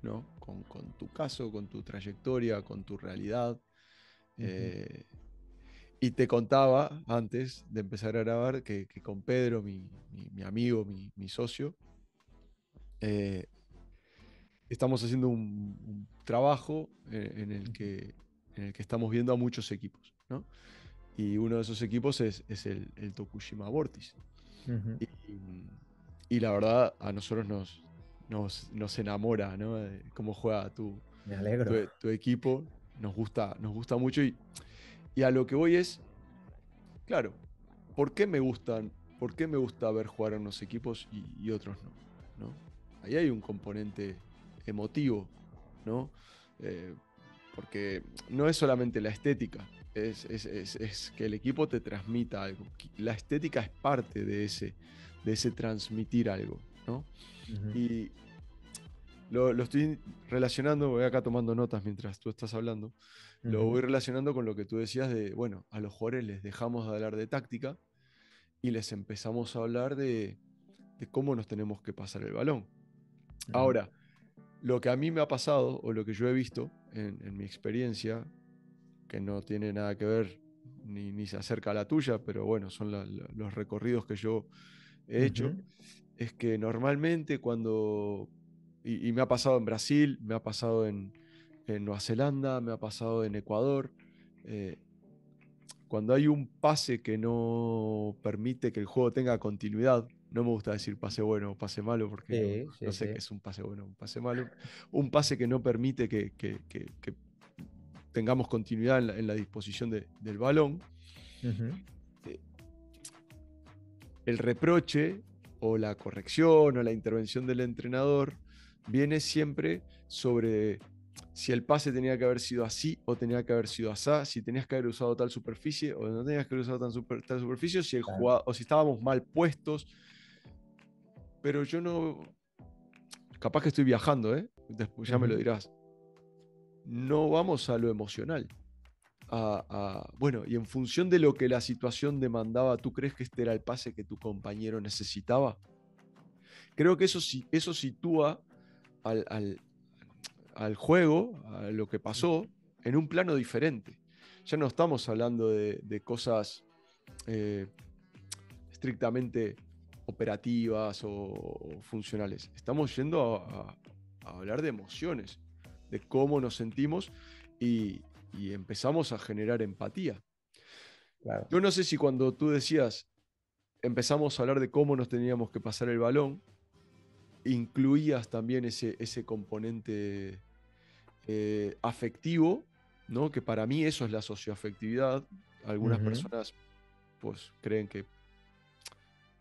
¿no? Con tu caso, con tu trayectoria, con tu realidad. Eh, y te contaba antes de empezar a grabar que con Pedro, mi amigo, mi socio, eh, estamos haciendo un trabajo en el que estamos viendo a muchos equipos, ¿no? Y uno de esos equipos es el Tokushima Vortis. Y, y la verdad, a nosotros nos enamora, ¿no? De cómo juega Me alegro. tu equipo. Nos gusta mucho. Y a lo que voy es, claro, ¿por qué me gusta ver jugar a unos equipos y otros no? ¿No? Ahí hay un componente emotivo, ¿no? Porque no es solamente la estética, es que el equipo te transmita algo. La estética es parte de ese transmitir algo, ¿no? Y lo estoy relacionando, voy acá tomando notas mientras tú estás hablando, lo voy relacionando con lo que tú decías de, bueno, a los jugadores les dejamos de hablar de táctica y les empezamos a hablar de cómo nos tenemos que pasar el balón. Ahora, lo que a mí me ha pasado, o lo que yo he visto en mi experiencia, que no tiene nada que ver ni se acerca a la tuya, pero bueno, son los recorridos que yo he hecho, es que normalmente cuando, y me ha pasado en Brasil, me ha pasado en Nueva Zelanda, me ha pasado en Ecuador, cuando hay un pase que no permite que el juego tenga continuidad, no me gusta decir pase bueno o pase malo porque Sí, no sí, sé sí. qué es un pase bueno o un pase malo, un pase que no permite que tengamos continuidad en la disposición del balón, eh, el reproche o la corrección o la intervención del entrenador viene siempre sobre si el pase tenía que haber sido así o tenía que haber sido así, si tenías que haber usado tal superficie o no tenías que haber usado tal superficie, si el Claro. jugador, o si estábamos mal puestos. Pero yo no. Capaz que estoy viajando, ¿eh? Después ya me lo dirás. No vamos a lo emocional. Bueno, y en función de lo que la situación demandaba, ¿tú crees que este era el pase que tu compañero necesitaba? Creo que eso sitúa al juego, a lo que pasó, en un plano diferente. Ya no estamos hablando de cosas estrictamente operativas o funcionales. Estamos yendo a hablar de emociones, de cómo nos sentimos y empezamos a generar empatía. Claro. Yo no sé si cuando tú decías, empezamos a hablar de cómo nos teníamos que pasar el balón, incluías también ese componente afectivo, ¿no? Que para mí eso es la socioafectividad. Algunas Ujú. personas pues creen que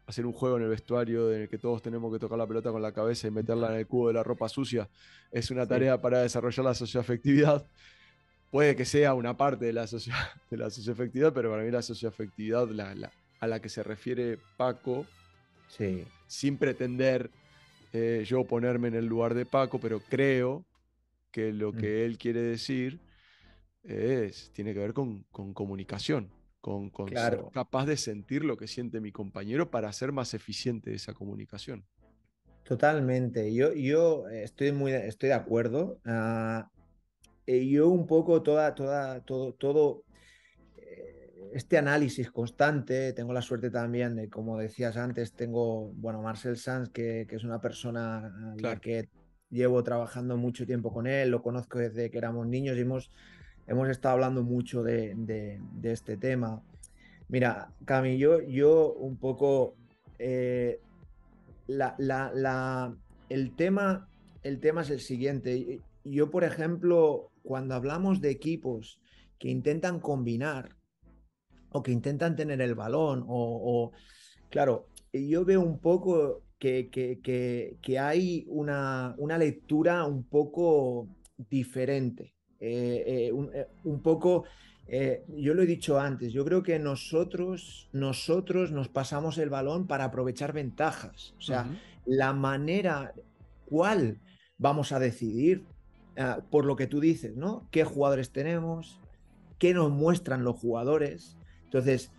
hacer un juego en el vestuario en el que todos tenemos que tocar la pelota con la cabeza y meterla en el cubo de la ropa sucia es una Sí, tarea para desarrollar la socioafectividad. Puede que sea una parte de la, de la socioafectividad, pero para mí la socioafectividad a la que se refiere Paco, sí. sin pretender yo ponerme en el lugar de Paco, pero creo que lo Mm. que él quiere decir tiene que ver con comunicación, con ser Claro, capaz de sentir lo que siente mi compañero para hacer más eficiente esa comunicación. totalmente. Yo estoy de acuerdo. Yo un poco todo este análisis constante, tengo la suerte también de, como decías antes, tengo, bueno, Marcel Sanz, que es una persona a la Claro. que llevo trabajando mucho tiempo con él, lo conozco desde que éramos niños y hemos estado hablando mucho de este tema. Mira, Cami, yo un poco eh, la, la, la, el tema, el tema es el siguiente. Yo, por ejemplo, cuando hablamos de equipos que intentan combinar o que intentan tener el balón, claro, yo veo un poco que hay una lectura un poco diferente, un poco yo lo he dicho antes, yo creo que nosotros nos pasamos el balón para aprovechar ventajas. O sea, Ujú. la manera, cuál vamos a decidir, por lo que tú dices, ¿no? ¿Qué jugadores tenemos? ¿Qué nos muestran los jugadores? Entonces,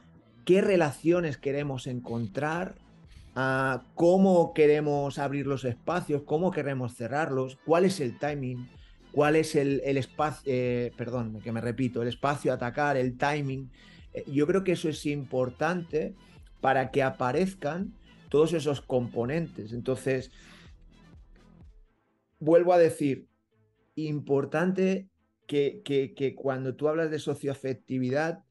¿qué relaciones queremos encontrar? ¿Cómo queremos abrir los espacios? ¿Cómo queremos cerrarlos? ¿Cuál es el timing? ¿Cuál es el espacio? Perdón, que me repito, el espacio a atacar, el timing. Yo creo que eso es importante para que aparezcan todos esos componentes. Entonces, vuelvo a decir, importante que cuando tú hablas de socioafectividad,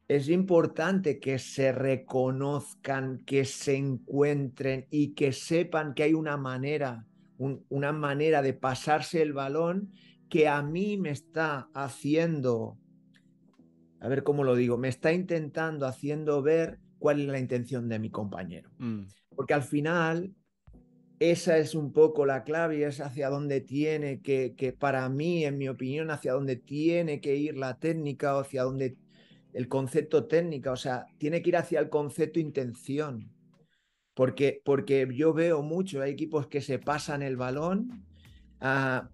es importante que se reconozcan, que se encuentren y que sepan que hay una manera de pasarse el balón que a mí me está haciendo, a ver cómo lo digo, me está intentando haciendo ver cuál es la intención de mi compañero. Mm. Porque al final esa es un poco la clave y es hacia dónde tiene que, para mí, en mi opinión, hacia dónde tiene que ir la técnica o hacia dónde el concepto técnica, o sea, tiene que ir hacia el concepto intención. Porque yo veo mucho, hay equipos que se pasan el balón,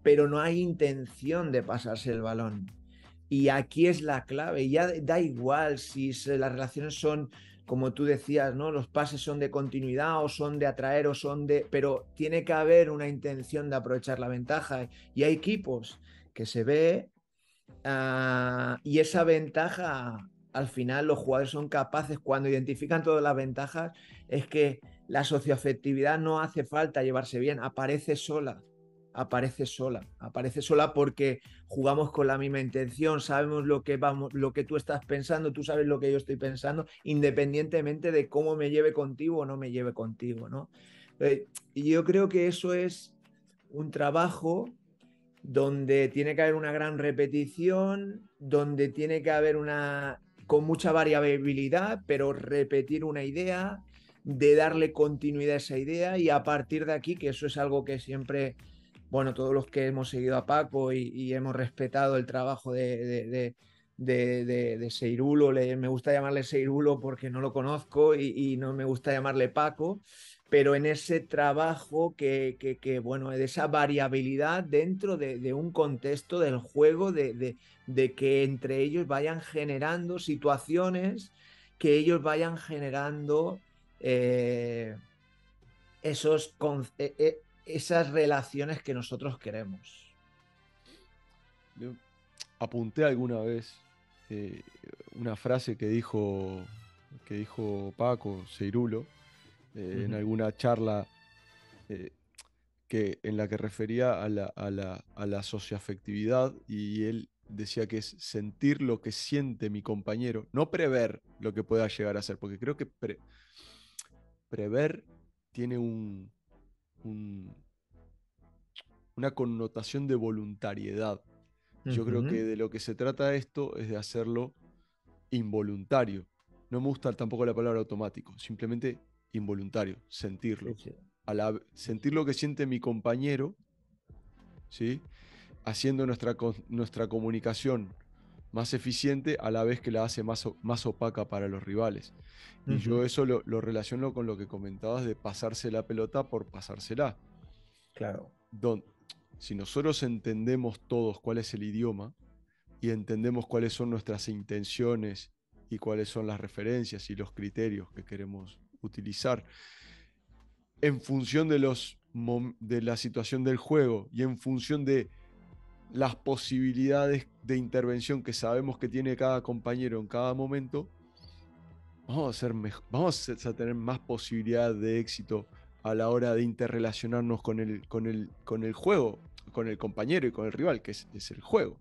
pero no hay intención de pasarse el balón. Y aquí es la clave. Ya da igual si las relaciones son, como tú decías, ¿no? Los pases son de continuidad o son de atraer o son de... Pero tiene que haber una intención de aprovechar la ventaja. Y hay equipos que se ve y esa ventaja, al final los jugadores son capaces, cuando identifican todas las ventajas, es que la socioafectividad no hace falta llevarse bien, aparece sola porque jugamos con la misma intención, sabemos lo que tú estás pensando, tú sabes lo que yo estoy pensando, independientemente de cómo me lleve contigo o no me lleve contigo, ¿no? Y yo creo que eso es un trabajo donde tiene que haber una gran repetición, donde tiene que haber con mucha variabilidad, pero repetir una idea, de darle continuidad a esa idea y a partir de aquí, que eso es algo que siempre, bueno, todos los que hemos seguido a Paco y hemos respetado el trabajo de Seirulo, me gusta llamarle Seirulo porque no lo conozco y no me gusta llamarle Paco, pero en ese trabajo bueno, de esa variabilidad dentro un contexto del juego, de que entre ellos vayan generando situaciones, que ellos vayan generando eh, esos, esas relaciones que nosotros queremos. Yo apunté alguna vez una frase que dijo que dijo Paco Seirulo en Ujú. alguna charla en la que refería a la socioafectividad, y él decía que es sentir lo que siente mi compañero, no prever lo que pueda llegar a ser, porque creo que prever tiene un- una connotación de voluntariedad. Yo creo Ujú. que de lo que se trata esto es de hacerlo involuntario. No me gusta tampoco la palabra automático, simplemente involuntario, Sí, sentirlo. sí. Sentir lo que siente mi compañero, ¿sí? Haciendo nuestra comunicación más eficiente a la vez que la hace más opaca para los rivales. Y Ujú. yo eso lo relaciono con lo que comentabas de pasarse la pelota por pasársela. Claro. Don, si nosotros entendemos todos cuál es el idioma y entendemos cuáles son nuestras intenciones y cuáles son las referencias y los criterios que queremos utilizar en función de la situación del juego y en función de las posibilidades de intervención que sabemos que tiene cada compañero en cada momento, vamos a tener más posibilidad de éxito a la hora de interrelacionarnos con el juego, con el compañero y con el rival, que es el juego.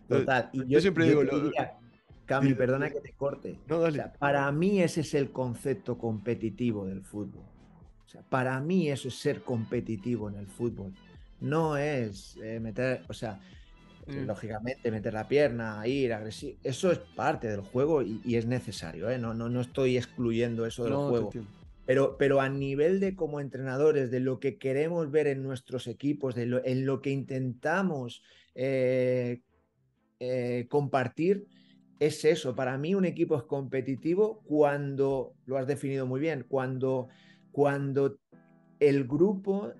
Entonces, Total. Y yo siempre yo digo, te diría, Cami, perdona que te corte. no, O dale. sea, para mí ese es el concepto competitivo del fútbol. O sea, para mí eso es ser competitivo en el fútbol. No es meter, o sea, Mm, lógicamente meter la pierna, ir agresivo. Eso es parte del juego y es necesario, ¿eh? No estoy excluyendo eso del no, te juego. entiendo. Pero a nivel de como entrenadores, de lo que queremos ver en nuestros equipos, en lo que intentamos eh, compartir, es eso. Para mí un equipo es competitivo cuando, lo has definido muy bien, cuando el grupo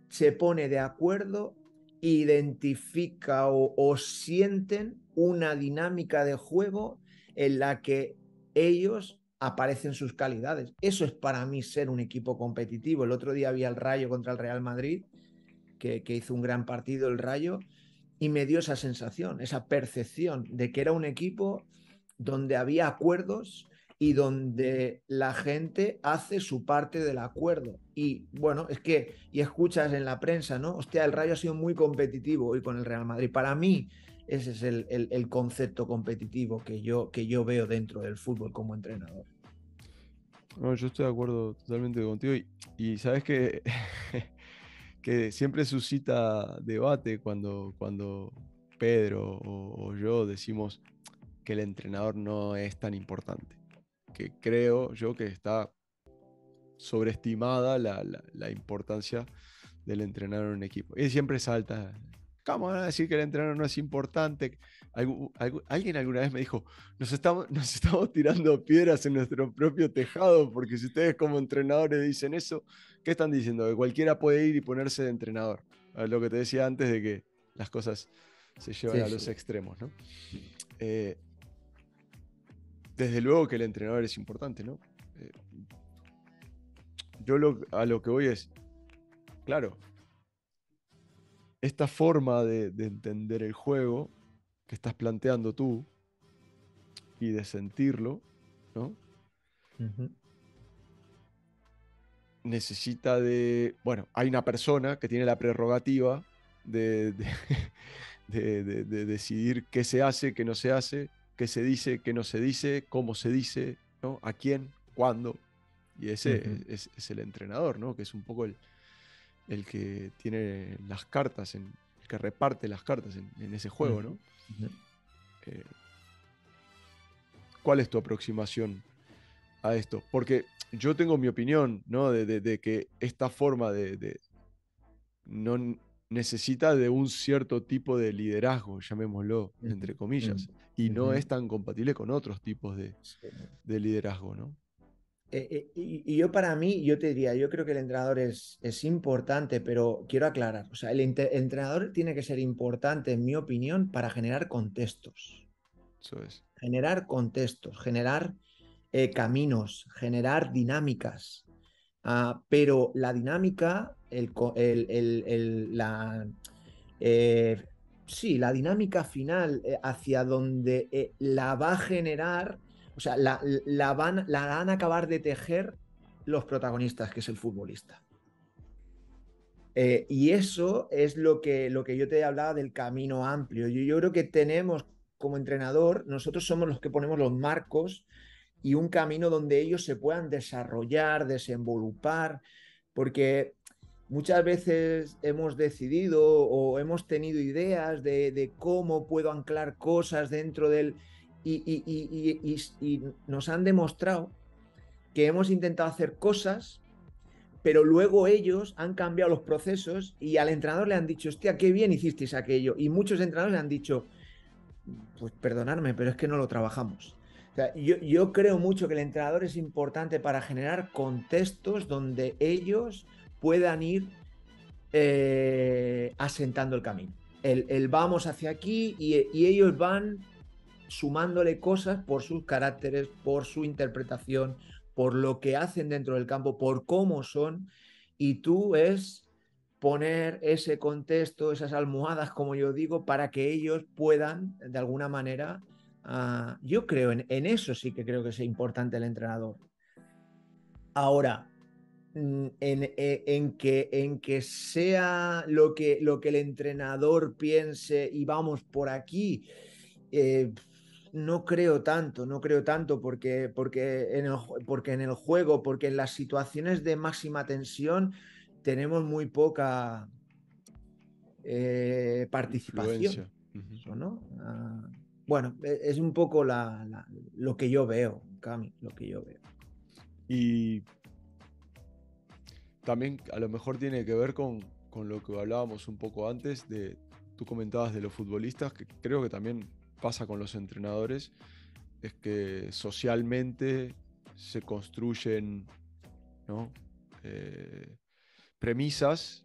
se pone de acuerdo, identifica o sienten una dinámica de juego en la que ellos aparecen sus calidades. Eso es para mí ser un equipo competitivo. El otro día había el Rayo contra el Real Madrid, que hizo un gran partido el Rayo, y me dio esa sensación, esa percepción de que era un equipo donde había acuerdos y donde la gente hace su parte del acuerdo. Y bueno, es que, y escuchas en la prensa, ¿no? Hostia, el Rayo ha sido muy competitivo hoy con el Real Madrid. Para mí, ese es el concepto competitivo que yo veo dentro del fútbol como entrenador. No, yo estoy de acuerdo totalmente contigo y sabes que, que siempre suscita debate cuando Pedro o yo decimos que el entrenador no es tan importante, que creo yo que está sobreestimada la importancia del entrenador en un equipo. Y siempre salta, ¿cómo van a decir que el entrenador no es importante? Alguien alguna vez me dijo, nos estamos tirando piedras en nuestro propio tejado, porque si ustedes como entrenadores dicen eso, ¿qué están diciendo? Que cualquiera puede ir y ponerse de entrenador. Lo que te decía antes de que las cosas se llevan Sí, a los sí. extremos, ¿no? Eh, desde luego que el entrenador es importante, ¿no? Eh, a lo que voy es, claro, esta forma de entender el juego que estás planteando tú y de sentirlo, ¿no? Ujú. Necesita bueno, hay una persona que tiene la prerrogativa de, de decidir qué se hace, qué no se hace, qué se dice, qué no se dice, cómo se dice, ¿no? A quién, cuándo. Y ese Ujú. es el entrenador, ¿no? Que es un poco el que tiene las cartas, el que reparte las cartas en ese juego, Ujú. ¿no? Ujú. Eh, ¿Cuál es tu aproximación a esto? Porque yo tengo mi opinión, ¿no? De que esta forma no necesita de un cierto tipo de liderazgo, llamémoslo, Ujú. entre comillas, y no Ujú. es tan compatible con otros tipos Sí. de liderazgo, ¿no? Y yo para mí, yo te diría, yo creo que el entrenador es importante, pero quiero aclarar, o sea, el entrenador tiene que ser importante, en mi opinión, para Eso es. generar caminos, generar dinámicas. Pero la dinámica, eh, sí, la dinámica final hacia donde la va a generar O sea, la van a acabar de tejer los protagonistas, que es el futbolista. Y eso es lo que yo te hablaba del camino amplio. Yo creo que tenemos como entrenador, nosotros somos los que ponemos los marcos y un camino donde ellos se puedan desarrollar, desenvolupar, porque muchas veces hemos decidido o hemos tenido ideas de cómo puedo anclar cosas dentro del... Y nos han demostrado que hemos intentado hacer cosas, pero luego ellos han cambiado los procesos y al entrenador le han dicho, hostia, qué bien hicisteis aquello. Y muchos entrenadores le han dicho, pues perdonadme, pero es que no lo trabajamos. O sea, yo creo mucho que el entrenador es importante para generar contextos donde ellos puedan ir asentando el camino. El vamos hacia aquí y ellos van sumándole cosas por sus caracteres, por su interpretación, por lo que hacen dentro del campo, por cómo son, y tú es poner ese contexto, esas almohadas, como yo digo, para que ellos puedan, de alguna manera, yo creo en eso sí que creo que es importante el entrenador. Ahora, en que sea lo que el entrenador piense y vamos por aquí, eh, no creo tanto, no creo tanto porque en el juego, porque en las situaciones de máxima tensión tenemos muy poca participación. Influencia. Ujú. Eso, ¿no? Bueno, es un poco lo que yo veo, Cami, lo que yo veo. Y también a lo mejor tiene que ver con lo que hablábamos un poco antes, tú comentabas de los futbolistas, que creo que también pasa con los entrenadores, es que socialmente se construyen, ¿no? Premisas,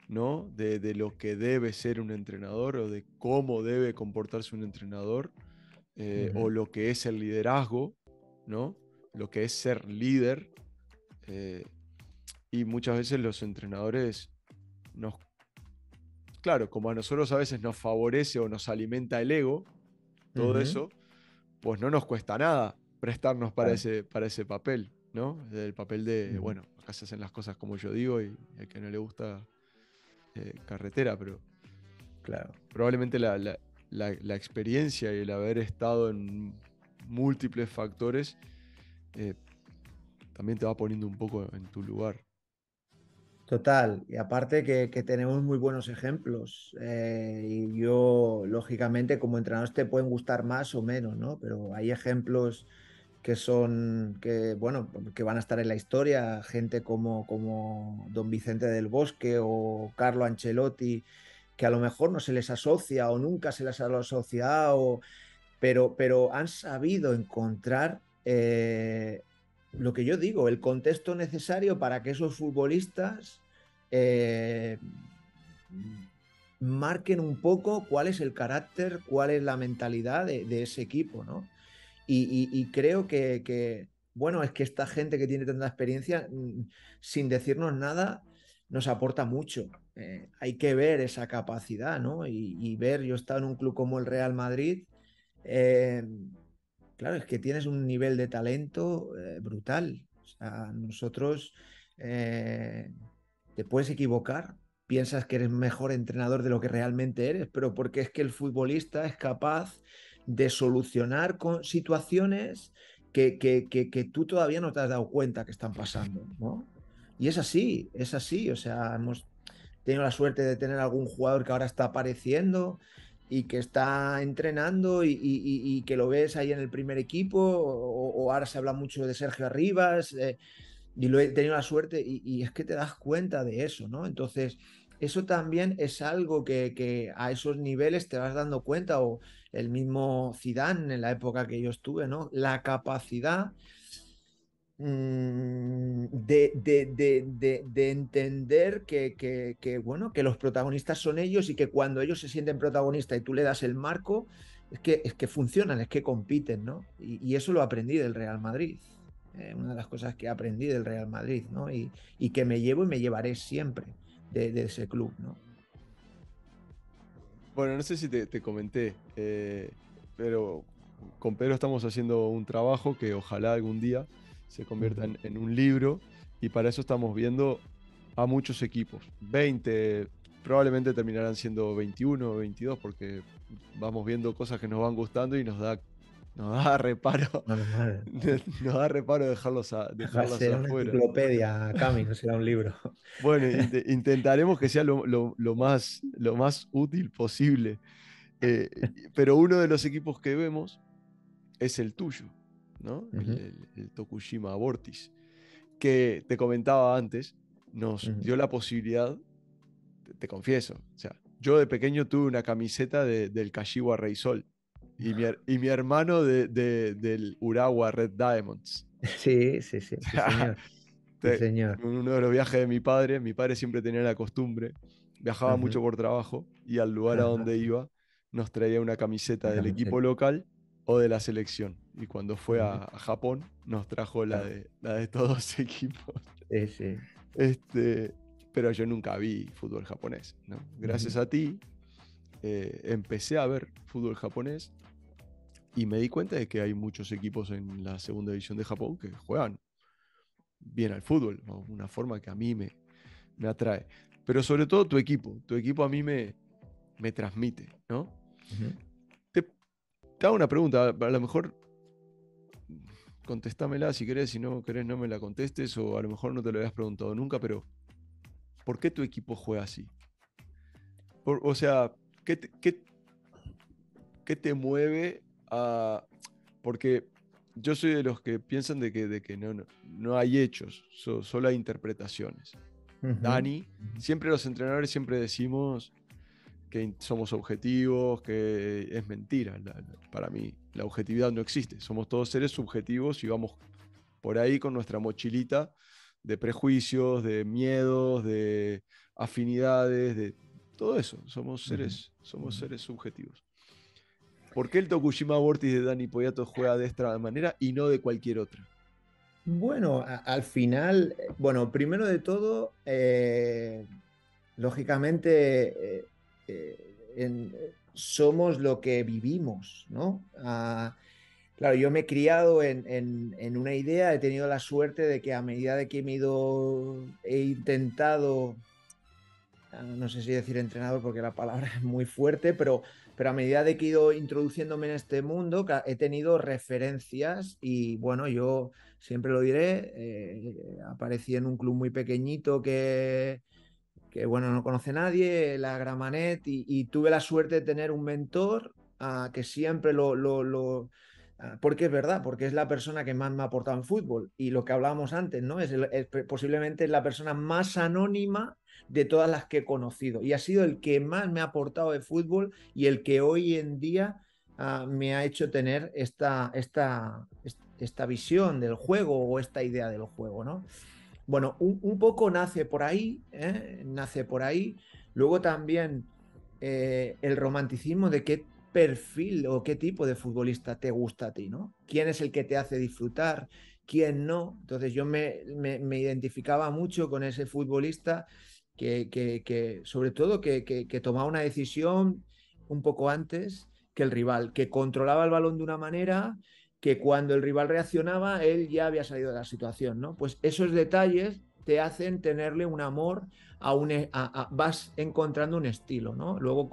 ¿no? De lo que debe ser un entrenador o de cómo debe comportarse un entrenador, o Ujú. lo que es el liderazgo, ¿no? Lo que es ser líder. eh, y muchas veces los entrenadores nos, claro, como a nosotros a veces nos favorece o nos alimenta el ego, todo Ujú. eso, pues no nos cuesta nada prestarnos Claro. para ese papel, ¿no? El papel de, Ujú. bueno, acá se hacen las cosas como yo digo y al que no le gusta, carretera, pero Claro. probablemente la experiencia y el haber estado en múltiples factores, eh, también te va poniendo un poco en tu lugar. Total, y aparte que tenemos muy buenos ejemplos. Y yo, lógicamente, como entrenador te pueden gustar más o menos, ¿no? Pero hay ejemplos que son, que, bueno, que van a estar en la historia, gente como Don Vicente del Bosque o Carlo Ancelotti, que a lo mejor no se les asocia o nunca se les ha asociado, pero han sabido encontrar lo que yo digo, el contexto necesario para que esos futbolistas eh, marquen un poco cuál es el carácter, cuál es la mentalidad de ese equipo, ¿no? Y creo bueno, es que esta gente que tiene tanta experiencia, sin decirnos nada, nos aporta mucho. Hay que ver esa capacidad, ¿no? Y ver, yo he estado en un club como el Real Madrid, eh, claro, es que tienes un nivel de talento brutal. O sea, nosotros eh, te puedes equivocar, piensas que eres mejor entrenador de lo que realmente eres, pero porque es que el futbolista es capaz de solucionar situaciones que tú todavía no te has dado cuenta que están pasando, ¿no? Y es así. O sea, hemos tenido la suerte de tener algún jugador que ahora está apareciendo y que está entrenando y que lo ves ahí en el primer equipo, o ahora se habla mucho de Sergio Arribas, y lo he tenido la suerte y es que te das cuenta de eso, ¿no? Entonces, eso también es algo que a esos niveles te vas dando cuenta, o el mismo Zidane en la época que yo estuve, ¿no? La capacidad de entender bueno, que los protagonistas son ellos y que cuando ellos se sienten protagonistas y tú le das el marco, es que funcionan, es que compiten, ¿no? Y eso lo aprendí del Real Madrid. Una de las cosas que aprendí del Real Madrid, ¿no? Y que me llevo y me llevaré siempre de ese club, ¿no? Bueno, no sé si te comenté, pero con Pedro estamos haciendo un trabajo que ojalá algún día se convierta Ujú. en un libro, y para eso estamos viendo a muchos equipos. 20, probablemente terminarán siendo 21 o 22 porque vamos viendo cosas que nos van gustando y nos da reparo, Normal. nos da reparo Va a dejarlas ser una afuera. enciclopedia, Cami, no será un libro. Bueno, intentaremos que sea lo más útil posible. Eh, pero uno de los equipos que vemos es el tuyo, ¿no? Ujú, El Tokushima Vortis, que te comentaba antes, nos ujú. dio la posibilidad, te confieso, o sea, yo de pequeño tuve una camiseta del Kashiwa Reysol y mi hermano del Urawa Red Diamonds. Sí, sí, sí, sí, señor. Sí, señor. Uno de los viajes de mi padre siempre tenía la costumbre, viajaba Ujú. mucho por trabajo y al lugar a Ajá, donde iba nos traía una camiseta la del equipo camiseta. local o de la selección. Y cuando fue Ujú, a Japón nos trajo claro. la de todos los equipos. Sí, sí. Este, pero yo nunca vi fútbol japonés, ¿no? Ujú. Gracias a ti empecé a ver fútbol japonés y me di cuenta de que hay muchos equipos en la segunda división de Japón que juegan bien al fútbol, ¿no? Una forma que a mí me atrae. Pero sobre todo tu equipo a mí me transmite, ¿no? Ujú. Te, te hago una pregunta, a lo mejor contéstamela si querés, si no querés no me la contestes, o a lo mejor no te lo habías preguntado nunca, pero ¿por qué tu equipo juega así? O sea, ¿qué te, qué te mueve a...? Porque yo soy de los que piensan de que no hay hechos, solo hay interpretaciones. Ujú. Dani, siempre los entrenadores siempre decimos que somos objetivos, que es mentira. Para mí, la objetividad no existe. Somos todos seres subjetivos y vamos por ahí con nuestra mochilita de prejuicios, de miedos, de afinidades, de todo eso. Ujú. Somos Ujú. seres subjetivos. ¿Por qué el Tokushima Vortis de Dani Poyato juega de esta manera y no de cualquier otra? Bueno, al final, bueno, primero de todo, lógicamente, somos lo que vivimos, ¿no? Claro, yo me he criado en una idea, he tenido la suerte de que a medida de que he intentado, no sé si decir entrenador porque la palabra es muy fuerte, pero a medida de que he ido introduciéndome en este mundo, he tenido referencias y bueno, yo siempre lo diré, aparecí en un club muy pequeñito que bueno, no conoce nadie, la Gramanet, y tuve la suerte de tener un mentor que siempre porque es verdad, porque es la persona que más me ha aportado en fútbol. Y lo que hablábamos antes, ¿no? Posiblemente es la persona más anónima de todas las que he conocido. Y ha sido el que más me ha aportado de fútbol y el que hoy en día me ha hecho tener esta visión del juego o esta idea del juego, ¿no? Bueno, un poco nace por ahí, ¿eh? Nace por ahí. Luego también el romanticismo de qué perfil o qué tipo de futbolista te gusta a ti, ¿no? ¿Quién es el que te hace disfrutar? ¿Quién no? Entonces yo me identificaba mucho con ese futbolista sobre todo que tomaba una decisión un poco antes que el rival, que controlaba el balón de una manera que cuando el rival reaccionaba, él ya había salido de la situación, ¿no? Pues esos detalles te hacen tenerle un amor vas encontrando un estilo, ¿no? Luego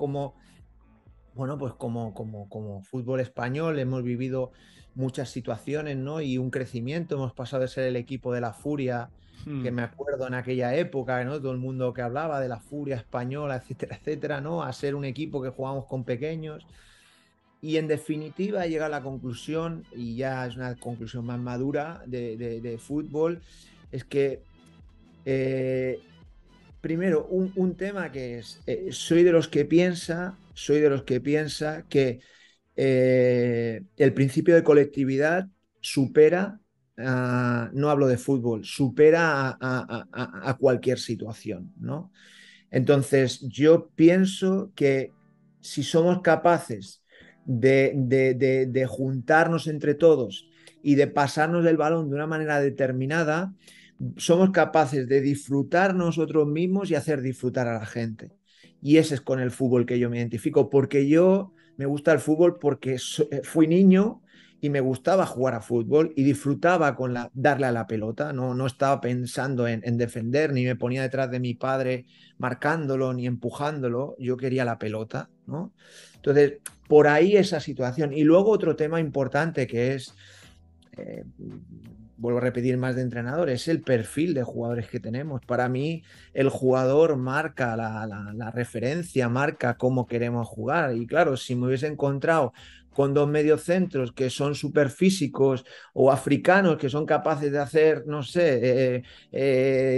bueno, pues como fútbol español hemos vivido muchas situaciones, ¿no? Y un crecimiento, hemos pasado de ser el equipo de la furia, que Hmm. me acuerdo en aquella época, ¿no? Todo el mundo que hablaba de la furia española, etcétera, etcétera, ¿no? A ser un equipo que jugamos con pequeños. Y en definitiva llega a la conclusión, y ya es una conclusión más madura de fútbol, es que eh, primero un tema que es, soy de los que piensa que el principio de colectividad supera, no hablo de fútbol, supera a cualquier situación, ¿no? Entonces, yo pienso que si somos capaces de juntarnos entre todos y de pasarnos el balón de una manera determinada, somos capaces de disfrutar nosotros mismos y hacer disfrutar a la gente. Y ese es con el fútbol que yo me identifico, porque yo me gusta el fútbol porque fui niño y me gustaba jugar a fútbol y disfrutaba con darle a la pelota. No estaba pensando en defender, ni me ponía detrás de mi padre marcándolo, ni empujándolo. Yo quería la pelota, ¿no? Entonces, por ahí esa situación. Y luego otro tema importante que es, eh, vuelvo a repetir más de entrenador, es el perfil de jugadores que tenemos. Para mí, el jugador marca la referencia, marca cómo queremos jugar. Y claro, si me hubiese encontrado con dos mediocentros que son súper físicos o africanos que son capaces de hacer, no sé,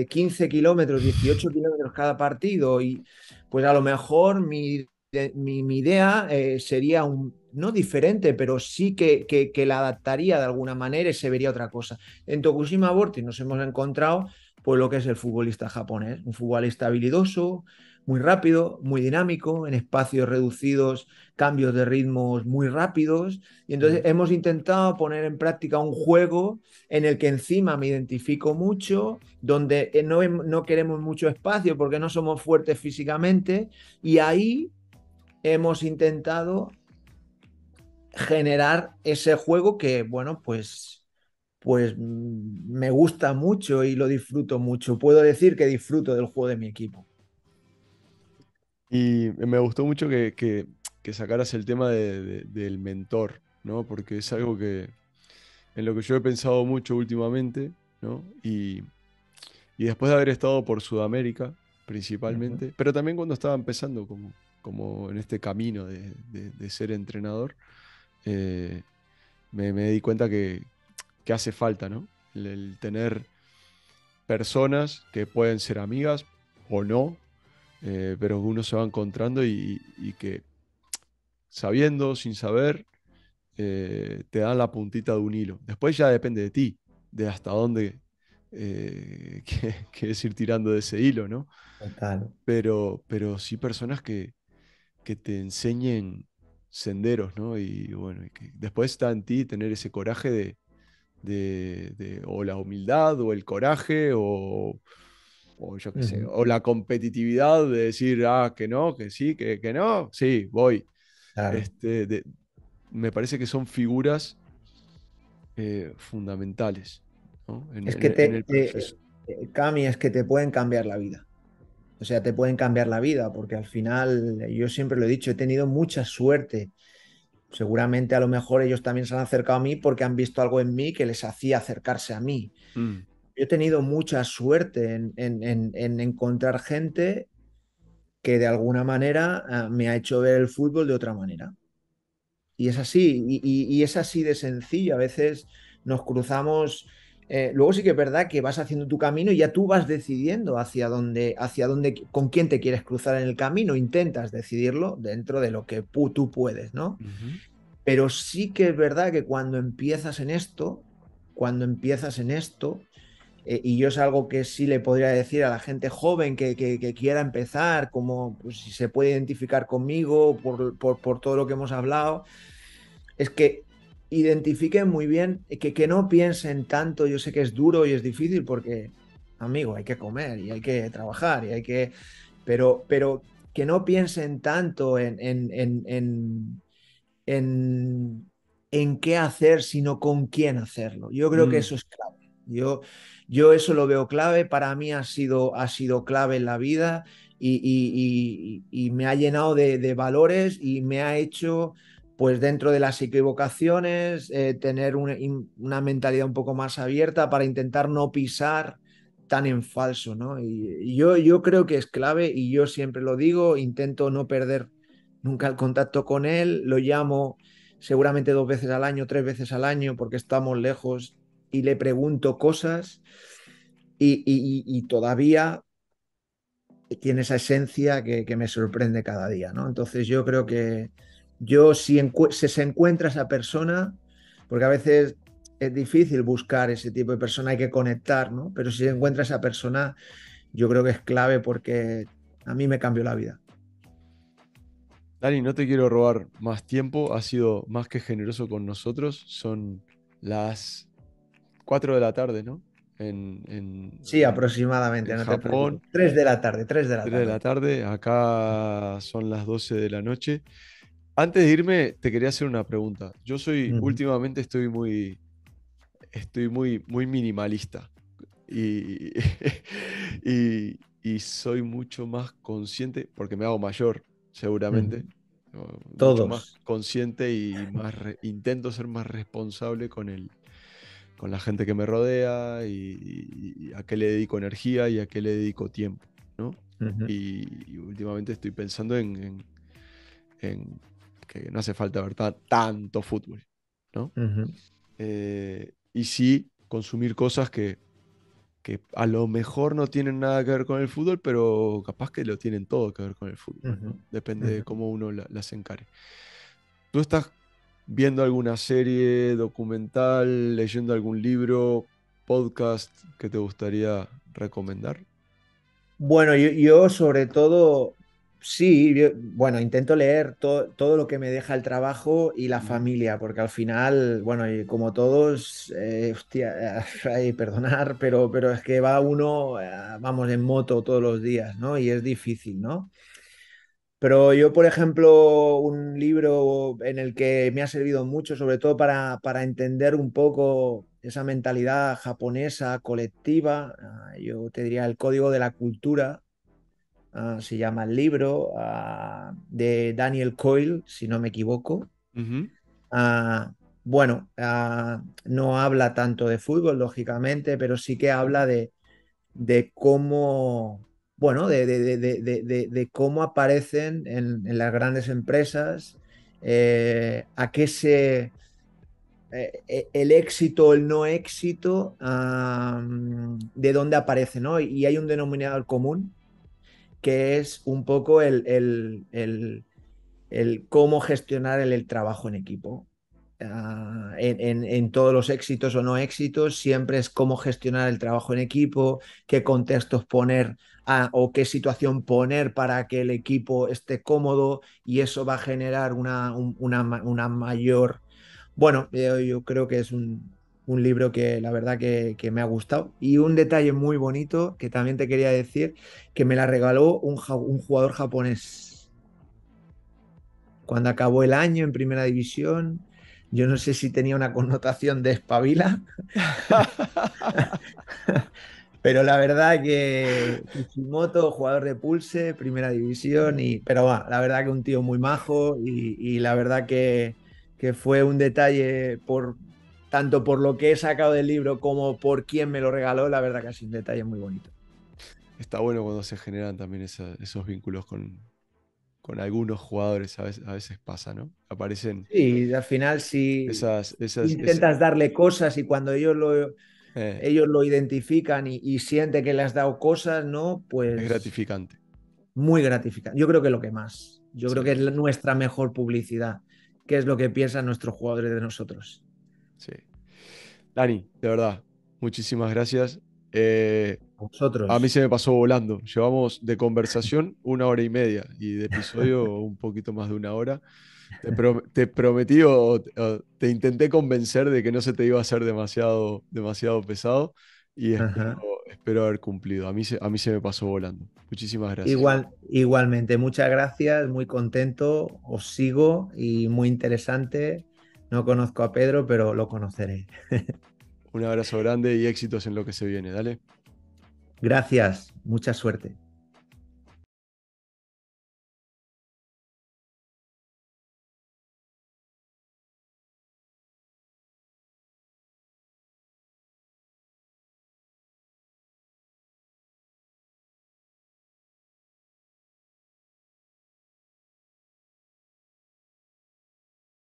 15 kilómetros, 18 kilómetros cada partido, y pues a lo mejor mi idea sería no diferente, pero sí que la adaptaría de alguna manera y se vería otra cosa. En Tokushima Vortis nos hemos encontrado pues lo que es el futbolista japonés, un futbolista habilidoso, muy rápido, muy dinámico, en espacios reducidos, cambios de ritmos muy rápidos. Y entonces Mm. hemos intentado poner en práctica un juego en el que encima me identifico mucho, donde no queremos mucho espacio porque no somos fuertes físicamente, y ahí hemos intentado generar ese juego que, bueno, pues me gusta mucho y lo disfruto mucho. Puedo decir que disfruto del juego de mi equipo. Y me gustó mucho que sacaras el tema del mentor, ¿no? Porque es algo que en lo que yo he pensado mucho últimamente, ¿no? Y después de haber estado por Sudamérica, Ujú. principalmente, pero también cuando estaba empezando como en este camino de ser entrenador, eh, me di cuenta que hace falta, ¿no? El tener personas que pueden ser amigas o no, pero que uno se va encontrando y que sabiendo, sin saber, te dan la puntita de un hilo. Después ya depende de ti, de hasta dónde quieres ir tirando de ese hilo, ¿no? Total. Pero sí personas que te enseñen senderos, ¿no? Y bueno, y que después está en ti tener ese coraje o la humildad o el coraje o yo qué sé, Ujú. o la competitividad de decir, que no, que sí, que no, sí, voy. Claro. Este, me parece que son figuras fundamentales, ¿no? Es que En el proceso. Cami, es que te pueden cambiar la vida. O sea, te pueden cambiar la vida, porque al final, yo siempre lo he dicho, he tenido mucha suerte. Seguramente a lo mejor ellos también se han acercado a mí porque han visto algo en mí que les hacía acercarse a mí. Mm, Yo he tenido mucha suerte en encontrar gente que de alguna manera me ha hecho ver el fútbol de otra manera. Y es así, y es así de sencillo. A veces nos cruzamos. Luego sí que es verdad que vas haciendo tu camino y ya tú vas decidiendo hacia dónde, con quién te quieres cruzar en el camino. Intentas decidirlo dentro de lo que tú puedes, ¿no? ujú. Pero sí que es verdad que cuando empiezas en esto, y yo es algo que sí le podría decir a la gente joven que quiera empezar, como pues, si se puede identificar conmigo por todo lo que hemos hablado, es que identifiquen muy bien, que no piensen tanto. Yo sé que es duro y es difícil porque, amigo, hay que comer y hay que trabajar y hay que, pero que no piensen tanto en, en qué hacer, sino con quién hacerlo. Yo creo que Mm. eso es clave. Yo eso lo veo clave, para mí ha sido clave en la vida y me ha llenado de valores y me ha hecho, pues dentro de las equivocaciones, tener una mentalidad un poco más abierta para intentar no pisar tan en falso, ¿no? Y yo creo que es clave y yo siempre lo digo, intento no perder nunca el contacto con él, lo llamo seguramente 2 veces al año, 3 veces al año, porque estamos lejos y le pregunto cosas y todavía tiene esa esencia que me sorprende cada día, ¿no? Entonces yo creo que si se encuentra esa persona, porque a veces es difícil buscar ese tipo de persona, hay que conectar, ¿no? Pero si se encuentra esa persona, yo creo que es clave porque a mí me cambió la vida. Dani, no te quiero robar más tiempo, has sido más que generoso con nosotros. Son las 4 de la tarde, ¿no? En, en- Sí, en- aproximadamente, en no te preocupes. Japón, 3 de la tarde, 3 de la 3 de la tarde. tarde, acá son las 12 de la noche. Antes de irme, te quería hacer una pregunta. Ujú, Últimamente estoy muy minimalista y, y soy mucho más consciente, porque me hago mayor, seguramente, ujú. ¿no? Mucho más Todos. consciente y intento ser más responsable con la gente que me rodea y a qué le dedico energía y a qué le dedico tiempo, ¿no? Ujú, Y últimamente estoy pensando en que no hace falta ver tanto fútbol, ¿no? ujú, Y sí consumir cosas que a lo mejor no tienen nada que ver con el fútbol, pero capaz que lo tienen todo que ver con el fútbol, ujú, ¿no? Depende de ujú. cómo uno las encare. ¿Tú estás viendo alguna serie, documental, leyendo algún libro, podcast que te gustaría recomendar? Bueno, yo sobre todo, sí, bueno, intento leer todo lo que me deja el trabajo y la Ujú. familia, porque al final, bueno, y como todos, hostia, ay, perdonar, pero es que va uno, vamos, en moto todos los días, ¿no? Y es difícil, ¿no? Pero yo, por ejemplo, un libro en el que me ha servido mucho, sobre todo para entender un poco esa mentalidad japonesa colectiva, yo te diría El Código de la Cultura, se llama el libro, de Daniel Coyle, si no me equivoco. Ujú, Ah, bueno, no habla tanto de fútbol, lógicamente, pero sí que habla de cómo, bueno, de cómo aparecen en las grandes empresas, a qué el éxito o el no éxito, de dónde aparece, ¿no? Y hay un denominador común que es un poco el cómo gestionar el trabajo en equipo. En todos los éxitos o no éxitos, siempre es cómo gestionar el trabajo en equipo, qué contextos poner, o qué situación poner para que el equipo esté cómodo y eso va a generar una mayor... Bueno, yo creo que es un libro que la verdad que me ha gustado. Y un detalle muy bonito que también te quería decir, que me la regaló un jugador japonés cuando acabó el año en primera división. Yo no sé si tenía una connotación de espabila, pero la verdad que Kishimoto, jugador de Pulse, primera división, pero bueno, la verdad que un tío muy majo y la verdad que fue un detalle tanto por lo que he sacado del libro como por quién me lo regaló, la verdad que ha sido un detalle muy bonito. Está bueno cuando se generan también esos vínculos con algunos jugadores, a veces pasa, ¿no? Aparecen Sí, al final si esas, intentas darle cosas y cuando eh, ellos lo identifican y sienten que le has dado cosas, ¿no? es Pues gratificante. muy gratificante. Yo creo que lo que más. Yo Sí, creo que es nuestra mejor publicidad, que es lo que piensan nuestros jugadores de nosotros. sí. Dani, de verdad, muchísimas gracias. Eh, A a mí vosotros. se me pasó volando. Llevamos de conversación 1 hora y media y de episodio un poquito más de 1 hora. Te prometí o te intenté convencer de que no se te iba a hacer demasiado, demasiado pesado y espero, Ajá. espero haber cumplido. A mí se me pasó volando. Muchísimas gracias. Igualmente, muchas gracias, muy contento, os sigo y muy interesante. No conozco a Pedro, pero lo conoceré. Un abrazo grande y éxitos en lo que se viene. Dale. Gracias, mucha suerte.